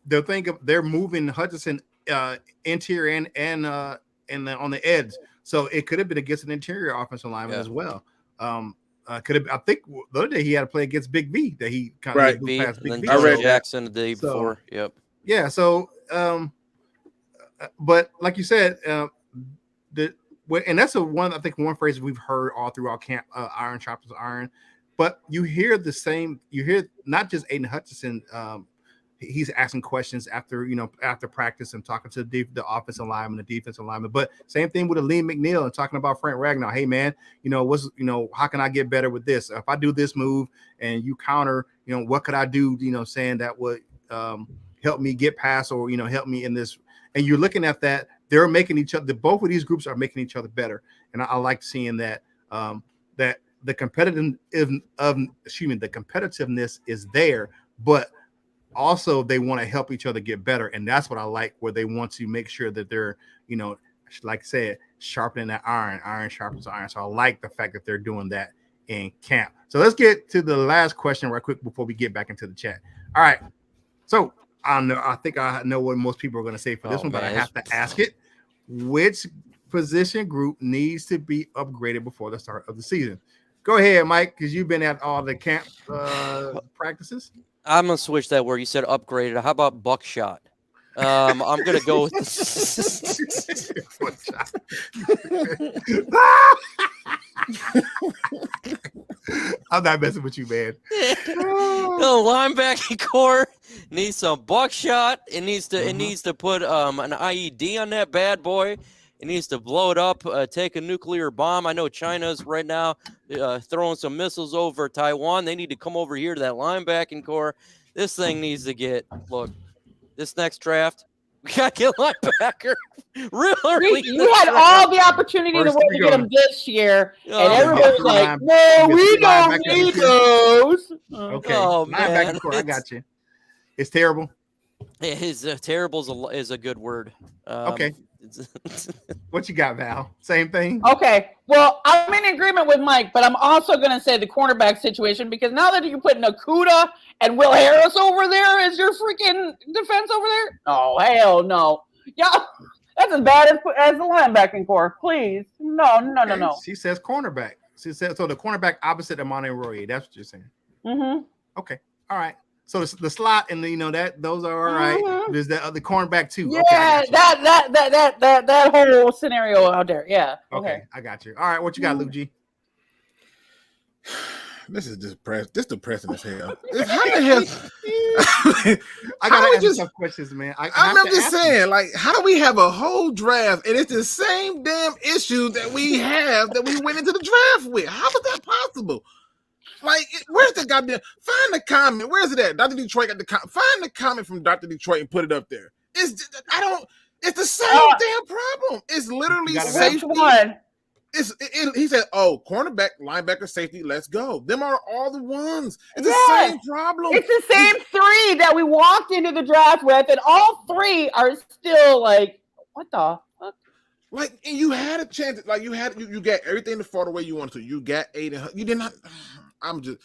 the thing of they're moving Hutchinson interior and on the edge. So it could have been against an interior offensive lineman as well. Could have, I think the other day he had to play against Big V that he kind of moved past Big V. I read Jackson the day before. Yep. Yeah. So but like you said, and that's one phrase we've heard all throughout camp, iron sharpens iron. But you hear not just Aiden Hutchinson, he's asking questions after practice and talking to the offensive lineman, the defensive lineman. But same thing with Aleem McNeil and talking about Frank Ragnar. Hey man, how can I get better with this? If I do this move and you counter, what could I do? Saying that would help me get past or help me in this. And you're looking at that. They're making each other. Both of these groups are making each other better, and I like seeing that. That the competitiveness is there, but also they want to help each other get better, and that's what I like. Where they want to make sure that they're, like I said, sharpening that iron. Iron sharpens iron. So I like the fact that they're doing that in camp. So let's get to the last question right quick before we get back into the chat. All right. So I think I know what most people are going to say for this one, but I have to ask it. Which position group needs to be upgraded before the start of the season? Go ahead, Mike, because you've been at all the camp practices. I'm going to switch that word. You said upgraded. How about buckshot? I'm going to go with I'm not messing with you, man. The linebacking core needs some buckshot. It needs to put an IED on that bad boy. It needs to blow it up, take a nuclear bomb. I know China's right now throwing some missiles over Taiwan. They need to come over here to that linebacking core. This thing needs to get, look, this next draft, we got to get linebacker real early. You had all the opportunity in the world to get them this year, and everybody's like, no, we don't need those. Okay, linebacker core, I got you. It's terrible. Terrible is a good word. Okay. What you got, Val? Same thing? Okay. Well, I'm in agreement with Mike, but I'm also going to say the cornerback situation, because now that you can put Nakuda and Will Harris over there as your freaking defense over there, oh, hell no. Yeah, that's as bad as the linebacking core. Please. No. She says cornerback. She said so the cornerback opposite of Monte Royer. That's what you're saying. Mm-hmm. Okay. All right. So the slot and those are all right. Mm-hmm. There's the cornerback too. Yeah, okay, that whole scenario out there. Yeah. Okay, I got you. All right, what you got, Luke G? This is depressing as hell. How the hell? I gotta ask tough questions, man. I'm just saying, like, how do we have a whole draft and it's the same damn issue that we have that we went into the draft with? How is that possible? Like, where's the goddamn? Find the comment. Where's it at? Dr. Detroit got the comment. Find the comment from Dr. Detroit and put it up there. It's the same damn problem. It's literally safety. One. He said, "Oh, cornerback, linebacker, safety. Let's go." Them are all the ones. It's the same problem. It's the same three that we walked into the draft with, and all three are still like, what the fuck? Like, and you had a chance. Like, you got everything to fall the way you wanted to. You got Aiden. You did not. I'm just,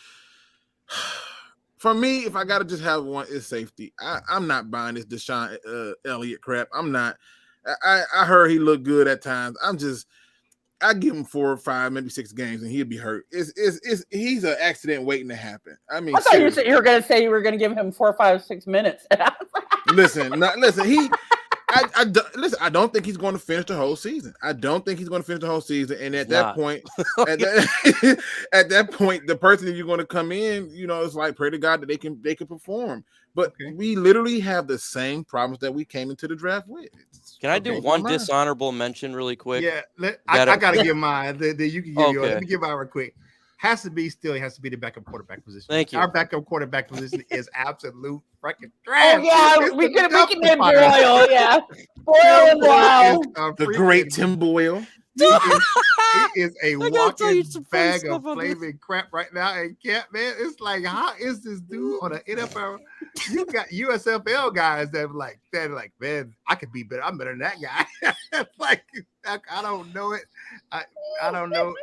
for me, if I gotta just have one, it's safety. I'm not buying this Deshaun Elliott crap. I'm not. I heard he looked good at times. I give him 4 or 5, maybe 6 games, and he'll be hurt. He's an accident waiting to happen. I mean, I thought you were gonna say you were gonna give him 4, 5, 6 minutes. listen. Listen, I don't think he's going to finish the whole season. And at that point, at that point, the person that you're going to come in, it's like pray to God that they can perform. But we literally have the same problems that we came into the draft with. Can I do one dishonorable mention really quick? Yeah, I got to give mine. You can give yours. Let me give mine real quick. Has to be the backup quarterback position. Thank you. Our backup quarterback position is absolute freaking trash. Oh yeah, we can name Boyle. Yeah, Boyle and Wow. The great Tim Boyle. He is a walking bag of flaming crap right now. And Cap, man, it's like, how is this dude on an NFL? You got USFL guys that like, man, I could be better. I'm better than that guy. Like, I don't know it. I don't know.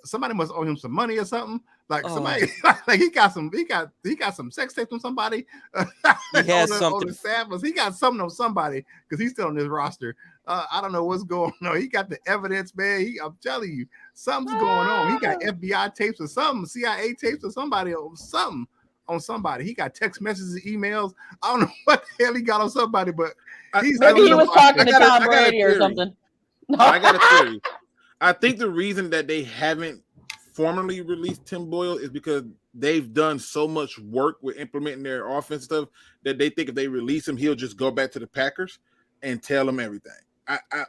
Somebody must owe him some money or something. Like somebody, like he got some sex tapes from somebody. He has something. On the samples. He got something on somebody because he's still on this roster. I don't know what's going on. He got the evidence, man. I'm telling you, something's going on. He got FBI tapes or something, CIA tapes or somebody on something on somebody. He got text messages, emails. I don't know what the hell he got on somebody, but maybe he was talking to Tom Brady or something. No. I got a theory. I think the reason that they haven't formally released Tim Boyle is because they've done so much work with implementing their offense stuff that they think if they release him, he'll just go back to the Packers and tell them everything.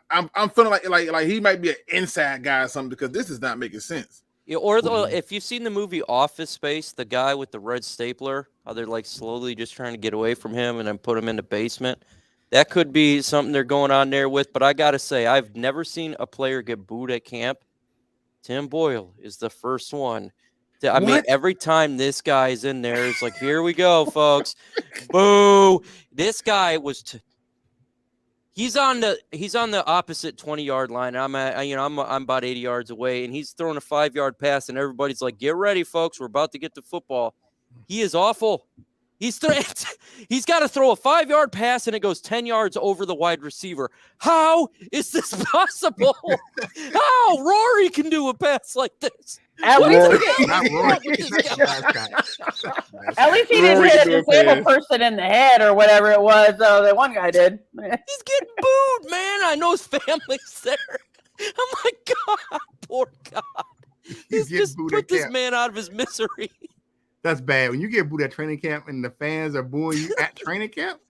I'm feeling like he might be an inside guy or something because this is not making sense. Yeah, or if you've seen the movie Office Space, the guy with the red stapler, how they're like slowly just trying to get away from him and then put him in the basement. That could be something they're going on there with. But I got to say, I've never seen a player get booed at camp. Tim Boyle is the first one. I mean, every time this guy is in there, it's like, here we go, folks. Boo. This guy was he's on the opposite 20-yard line. I'm about 80 yards away, and he's throwing a 5-yard pass, and everybody's like, get ready, folks. We're about to get the football. He is awful. He's got to throw a 5-yard pass, and it goes 10 yards over the wide receiver. How is this possible? How Rory can do a pass like this? At least he didn't hit a disabled person in the head or whatever it was. That one guy did. He's getting booed, man. I know his family's there. Oh my God, poor God. He's just put this man out of his misery. That's bad. When you get booed at training camp and the fans are booing you at training camp,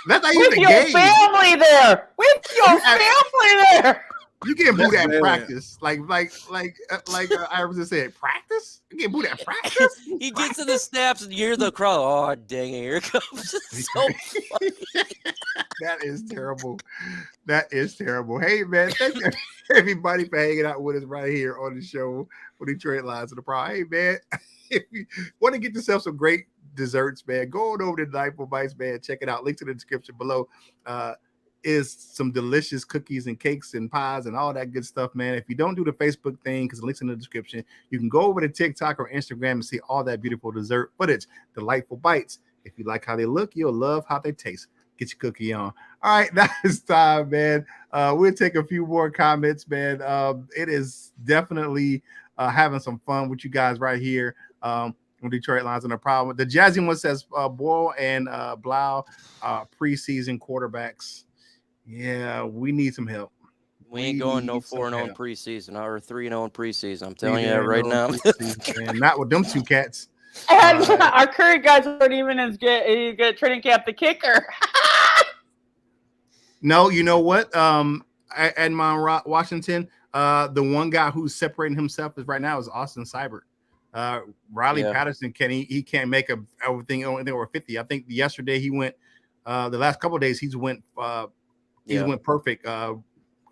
that's how you with the your game. Family there. With your family there. You get booed at practice, like I was just saying, practice. You get booed at practice. He gets to the snaps and you hear the crowd. Oh dang it! Here it comes. It's so funny. That is terrible. That is terrible. Hey man, thank you everybody for hanging out with us right here on the show for Detroit Lions of the Pride. Hey man, if you want to get yourself some great desserts, man, go on over to Delightful Bites, man. Check it out. Link in the description below. Is some delicious cookies and cakes and pies and all that good stuff, man. If you don't do the Facebook thing, because the link's in the description, you can go over to TikTok or Instagram and see all that beautiful dessert footage. Delightful Bites. If you like how they look, you'll love how they taste. Get your cookie on. All right, that is time, man. We'll take a few more comments, man. It is definitely having some fun with you guys right here. Detroit Lions on the problem. The Jazzy one says Boyle and Blau preseason quarterbacks. Yeah, we need some help. We ain't going no 4-0 in preseason or 3-0 in preseason. I'm telling you that right now. Man, not with them two cats. And our current guys aren't even as good at training camp. The kicker. No, you know what? Edmond Washington, the one guy who's separating himself is right now is Austin Seibert. Riley Patterson he can't make everything over 50. I think yesterday he went. The last couple of days he's went perfect.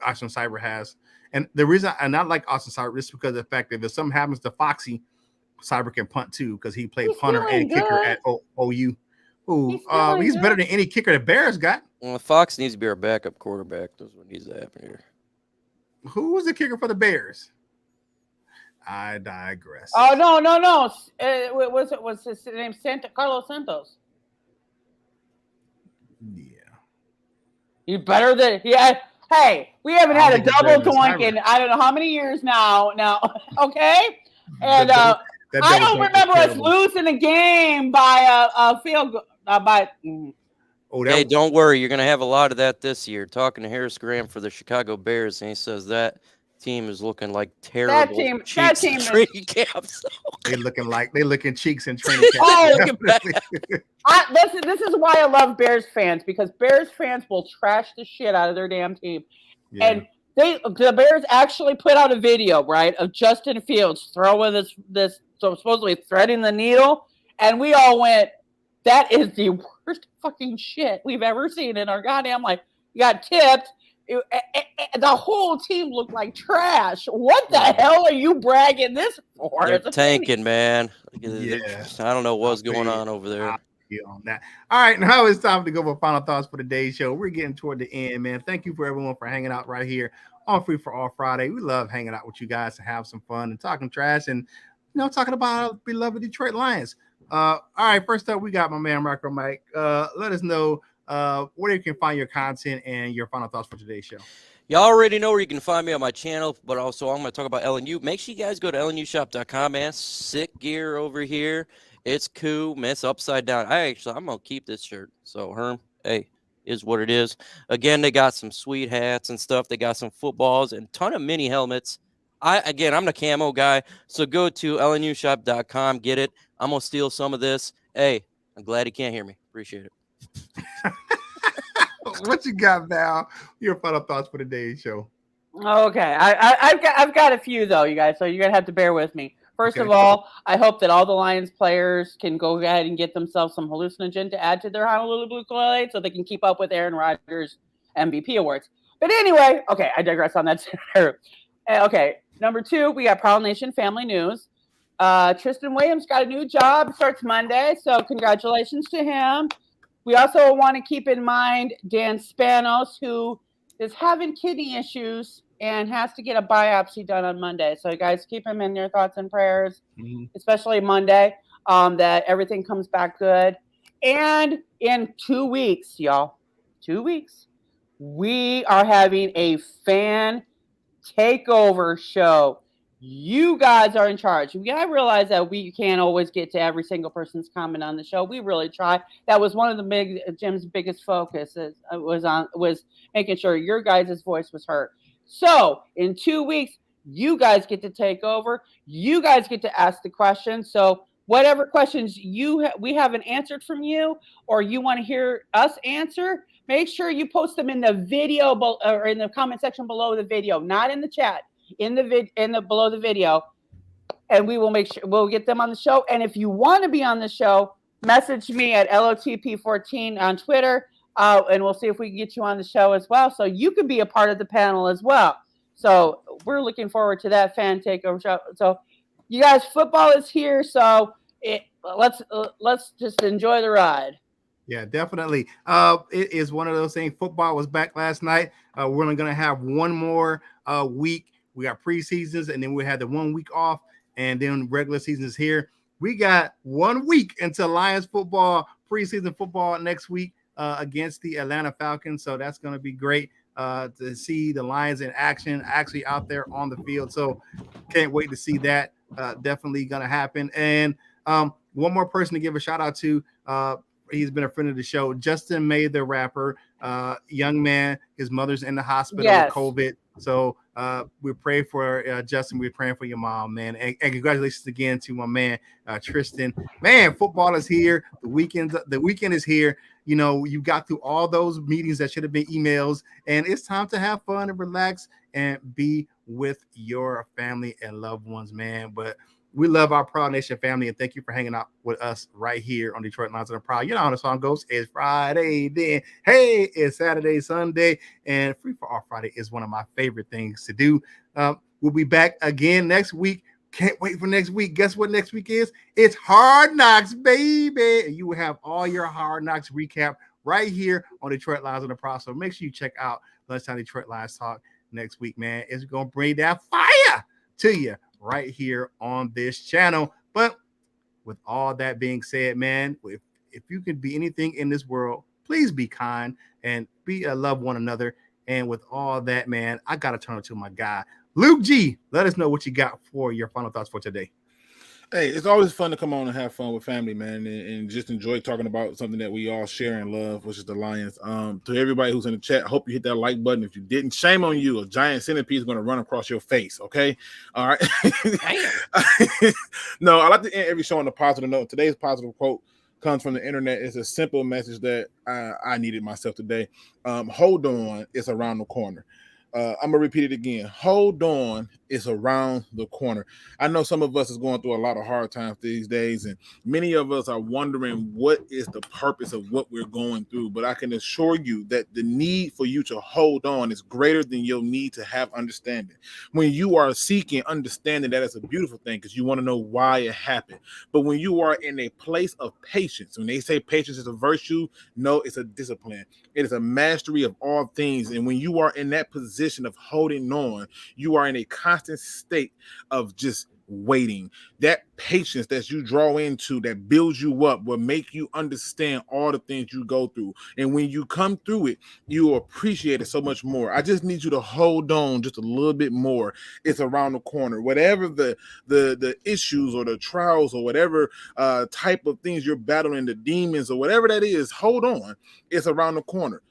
Austin Seibert has, and the reason I like Austin Seibert is because of the fact that if something happens to Foxy, Seibert can punt too because he played punter and kicker at OU. He's better than any kicker the Bears got. Well, Fox needs to be our backup quarterback. That's what needs to happen here. Who was the kicker for the Bears? I digress. Oh no! Was his name Carlos Santos? Yeah. You better than Hey, we haven't had a double doink in I don't know how many years now. Okay, and I don't remember us losing a game by a field goal. Oh, Hey, don't worry. You're going to have a lot of that this year. Talking to Harris Graham for the Chicago Bears, and he says that team is looking like terrible cheeks in training camps. They looking cheeks in training camp. Oh, this is why I love Bears fans, because Bears fans will trash the shit out of their damn team. Yeah. And the Bears actually put out a video, right, of Justin Fields throwing this so supposedly threading the needle, and we all went, that is the worst fucking shit we've ever seen in our goddamn life. You got tipped. The whole team looked like trash. What the hell are you bragging this for? They're tanking, man. Yeah. I don't know what's going on over there. On that. All right, now it's time to go for final thoughts for today's show. We're getting toward the end, man. Thank you for everyone for hanging out right here on Free for All Friday. We love hanging out with you guys to have some fun and talking trash and talking about our beloved Detroit Lions. All right, first up, we got my man Marco Mike. Let us know where you can find your content and your final thoughts for today's show. You already know where you can find me on my channel, but also I'm going to talk about LNU. Make sure you guys go to lnushop.com, man. Sick gear over here. It's cool, man. It's upside down. I'm going to keep this shirt. So, Herm, hey, is what it is. Again, they got some sweet hats and stuff. They got some footballs and a ton of mini helmets. I'm the camo guy, so go to lnushop.com, get it. I'm going to steal some of this. Hey, I'm glad you can't hear me. Appreciate it. What you got now? Your final thoughts for today's show. Okay, I've got a few though, you guys. So you're gonna have to bear with me. First of all, I hope that all the Lions players can go ahead and get themselves some hallucinogen to add to their Honolulu Blue Kool-Aid so they can keep up with Aaron Rodgers' MVP awards. But anyway, okay, I digress on that. Okay, number 2, we got Proud Nation family news. Tristan Williams got a new job, starts Monday, so congratulations to him. We also want to keep in mind Dan Spanos, who is having kidney issues and has to get a biopsy done on Monday. So you guys keep him in your thoughts and prayers, especially Monday, that everything comes back good. And in 2 weeks, y'all, 2 weeks, we are having a fan takeover show. You guys are in charge. I realize that we can't always get to every single person's comment on the show. We really try. That was one of the Jim's biggest focuses was making sure your guys' voice was heard. So in 2 weeks, you guys get to take over. You guys get to ask the questions. So whatever questions we haven't answered from you, or you want to hear us answer, make sure you post them in the video or in the comment section below the video, not in the chat. Below the video, and we will make sure we'll get them on the show. And if you want to be on the show, message me at LOTP14 on Twitter, and we'll see if we can get you on the show as well, so you can be a part of the panel as well. So we're looking forward to that fan takeover show. So you guys, football is here, so let's just enjoy the ride. Yeah, definitely. It is one of those things. Football was back last night. We're only going to have one more week. We got preseasons, and then we had the 1 week off, and then regular season is here. We got 1 week until Lions football, preseason football next week against the Atlanta Falcons. So that's going to be great to see the Lions in action, actually out there on the field. So can't wait to see that. Definitely going to happen. And one more person to give a shout out to. He's been a friend of the show. Justin May, the rapper, young man. His mother's in the hospital with COVID. So we pray for Justin. We're praying for your mom, man. And congratulations again to my man, Tristan. Man, football is here. The weekend is here. You got through all those meetings that should have been emails, and it's time to have fun and relax and be with your family and loved ones, man. But we love our Proud Nation family, and thank you for hanging out with us right here on Detroit Lions and Proud. You know how the song goes. It's Friday, then hey, it's Saturday, Sunday, and Free for All Friday is one of my favorite things to do. We'll be back again next week. Can't wait for next week. Guess what next week is? It's Hard Knocks, baby. And you will have all your Hard Knocks recap right here on Detroit Lions and Proud. So make sure you check out Lunchtime Detroit Lions Talk next week, man. It's going to bring that fire to you right here on this channel. But with all that being said, man, if you can be anything in this world, please be kind and love one another. And with all that, man, I got to turn it to my guy, Luke G. Let us know what you got for your final thoughts for today. Hey, it's always fun to come on and have fun with family, man, and just enjoy talking about something that we all share and love, which is the Lions. To everybody who's in the chat, I hope you hit that like button. If you didn't, shame on you. A giant centipede is going to run across your face. Okay, all right. No, I like to end every show on a positive note. Today's positive quote comes from the internet. It's a simple message that I needed myself today. Hold on, it's around the corner. I'm gonna repeat it again. Hold on, it's around the corner. I know some of us is going through a lot of hard times these days, and many of us are wondering what is the purpose of what we're going through. But I can assure you that the need for you to hold on is greater than your need to have understanding. When you are seeking understanding, that is a beautiful thing because you want to know why it happened. But when you are in a place of patience, when they say patience is a virtue, no, it's a discipline. It is a mastery of all things. And when you are in that position of holding on, you are in a constant state of just waiting. That patience that you draw into, that builds you up, will make you understand all the things you go through. And when you come through it, you appreciate it so much more. I just need you to hold on just a little bit more. It's around the corner. Whatever the issues or the trials or whatever type of things you're battling, the demons or whatever that is, hold on. It's around the corner.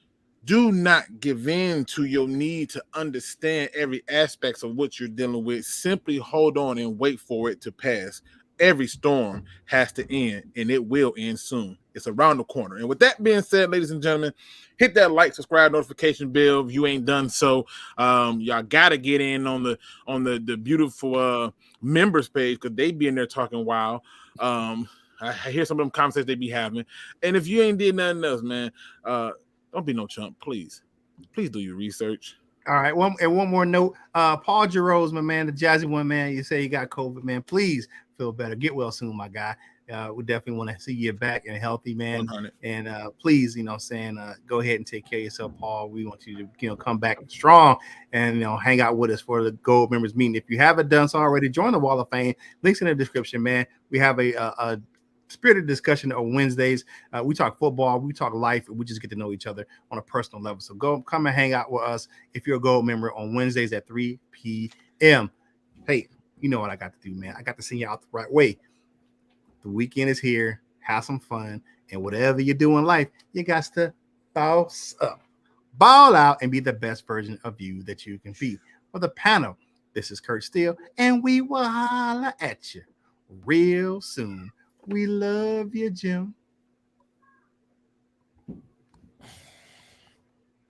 Do not give in to your need to understand every aspect of what you're dealing with. Simply hold on and wait for it to pass. Every storm has to end, and it will end soon. It's around the corner. And with that being said, ladies and gentlemen, hit that like, subscribe, notification bell if you ain't done so. Y'all gotta get in on the beautiful members page because they be in there talking wild. I hear some of them conversations they be having. And if you ain't did nothing else, man, don't be no chump, please. Please do your research. All right. One more note. Paul Giroux, my man, the jazzy one, man. You say you got COVID, man. Please feel better. Get well soon, my guy. We definitely want to see you back and healthy, man. 100. And please, go ahead and take care of yourself, Paul. We want you to, come back strong and hang out with us for the Gold Members meeting. If you haven't done so already, join the Wall of Fame. Links in the description, man. We have a spirited discussion on Wednesdays. We talk football, we talk life, and we just get to know each other on a personal level. So come and hang out with us if you're a Gold member on Wednesdays at 3 p.m. Hey, you know what I got to do, man. I got to send you out the right way. The weekend is here. Have some fun. And whatever you do in life, you got to boss up, ball out, and be the best version of you that you can be. For the panel, this is Kurt Steele, and we will holler at you real soon. We love you, Jim.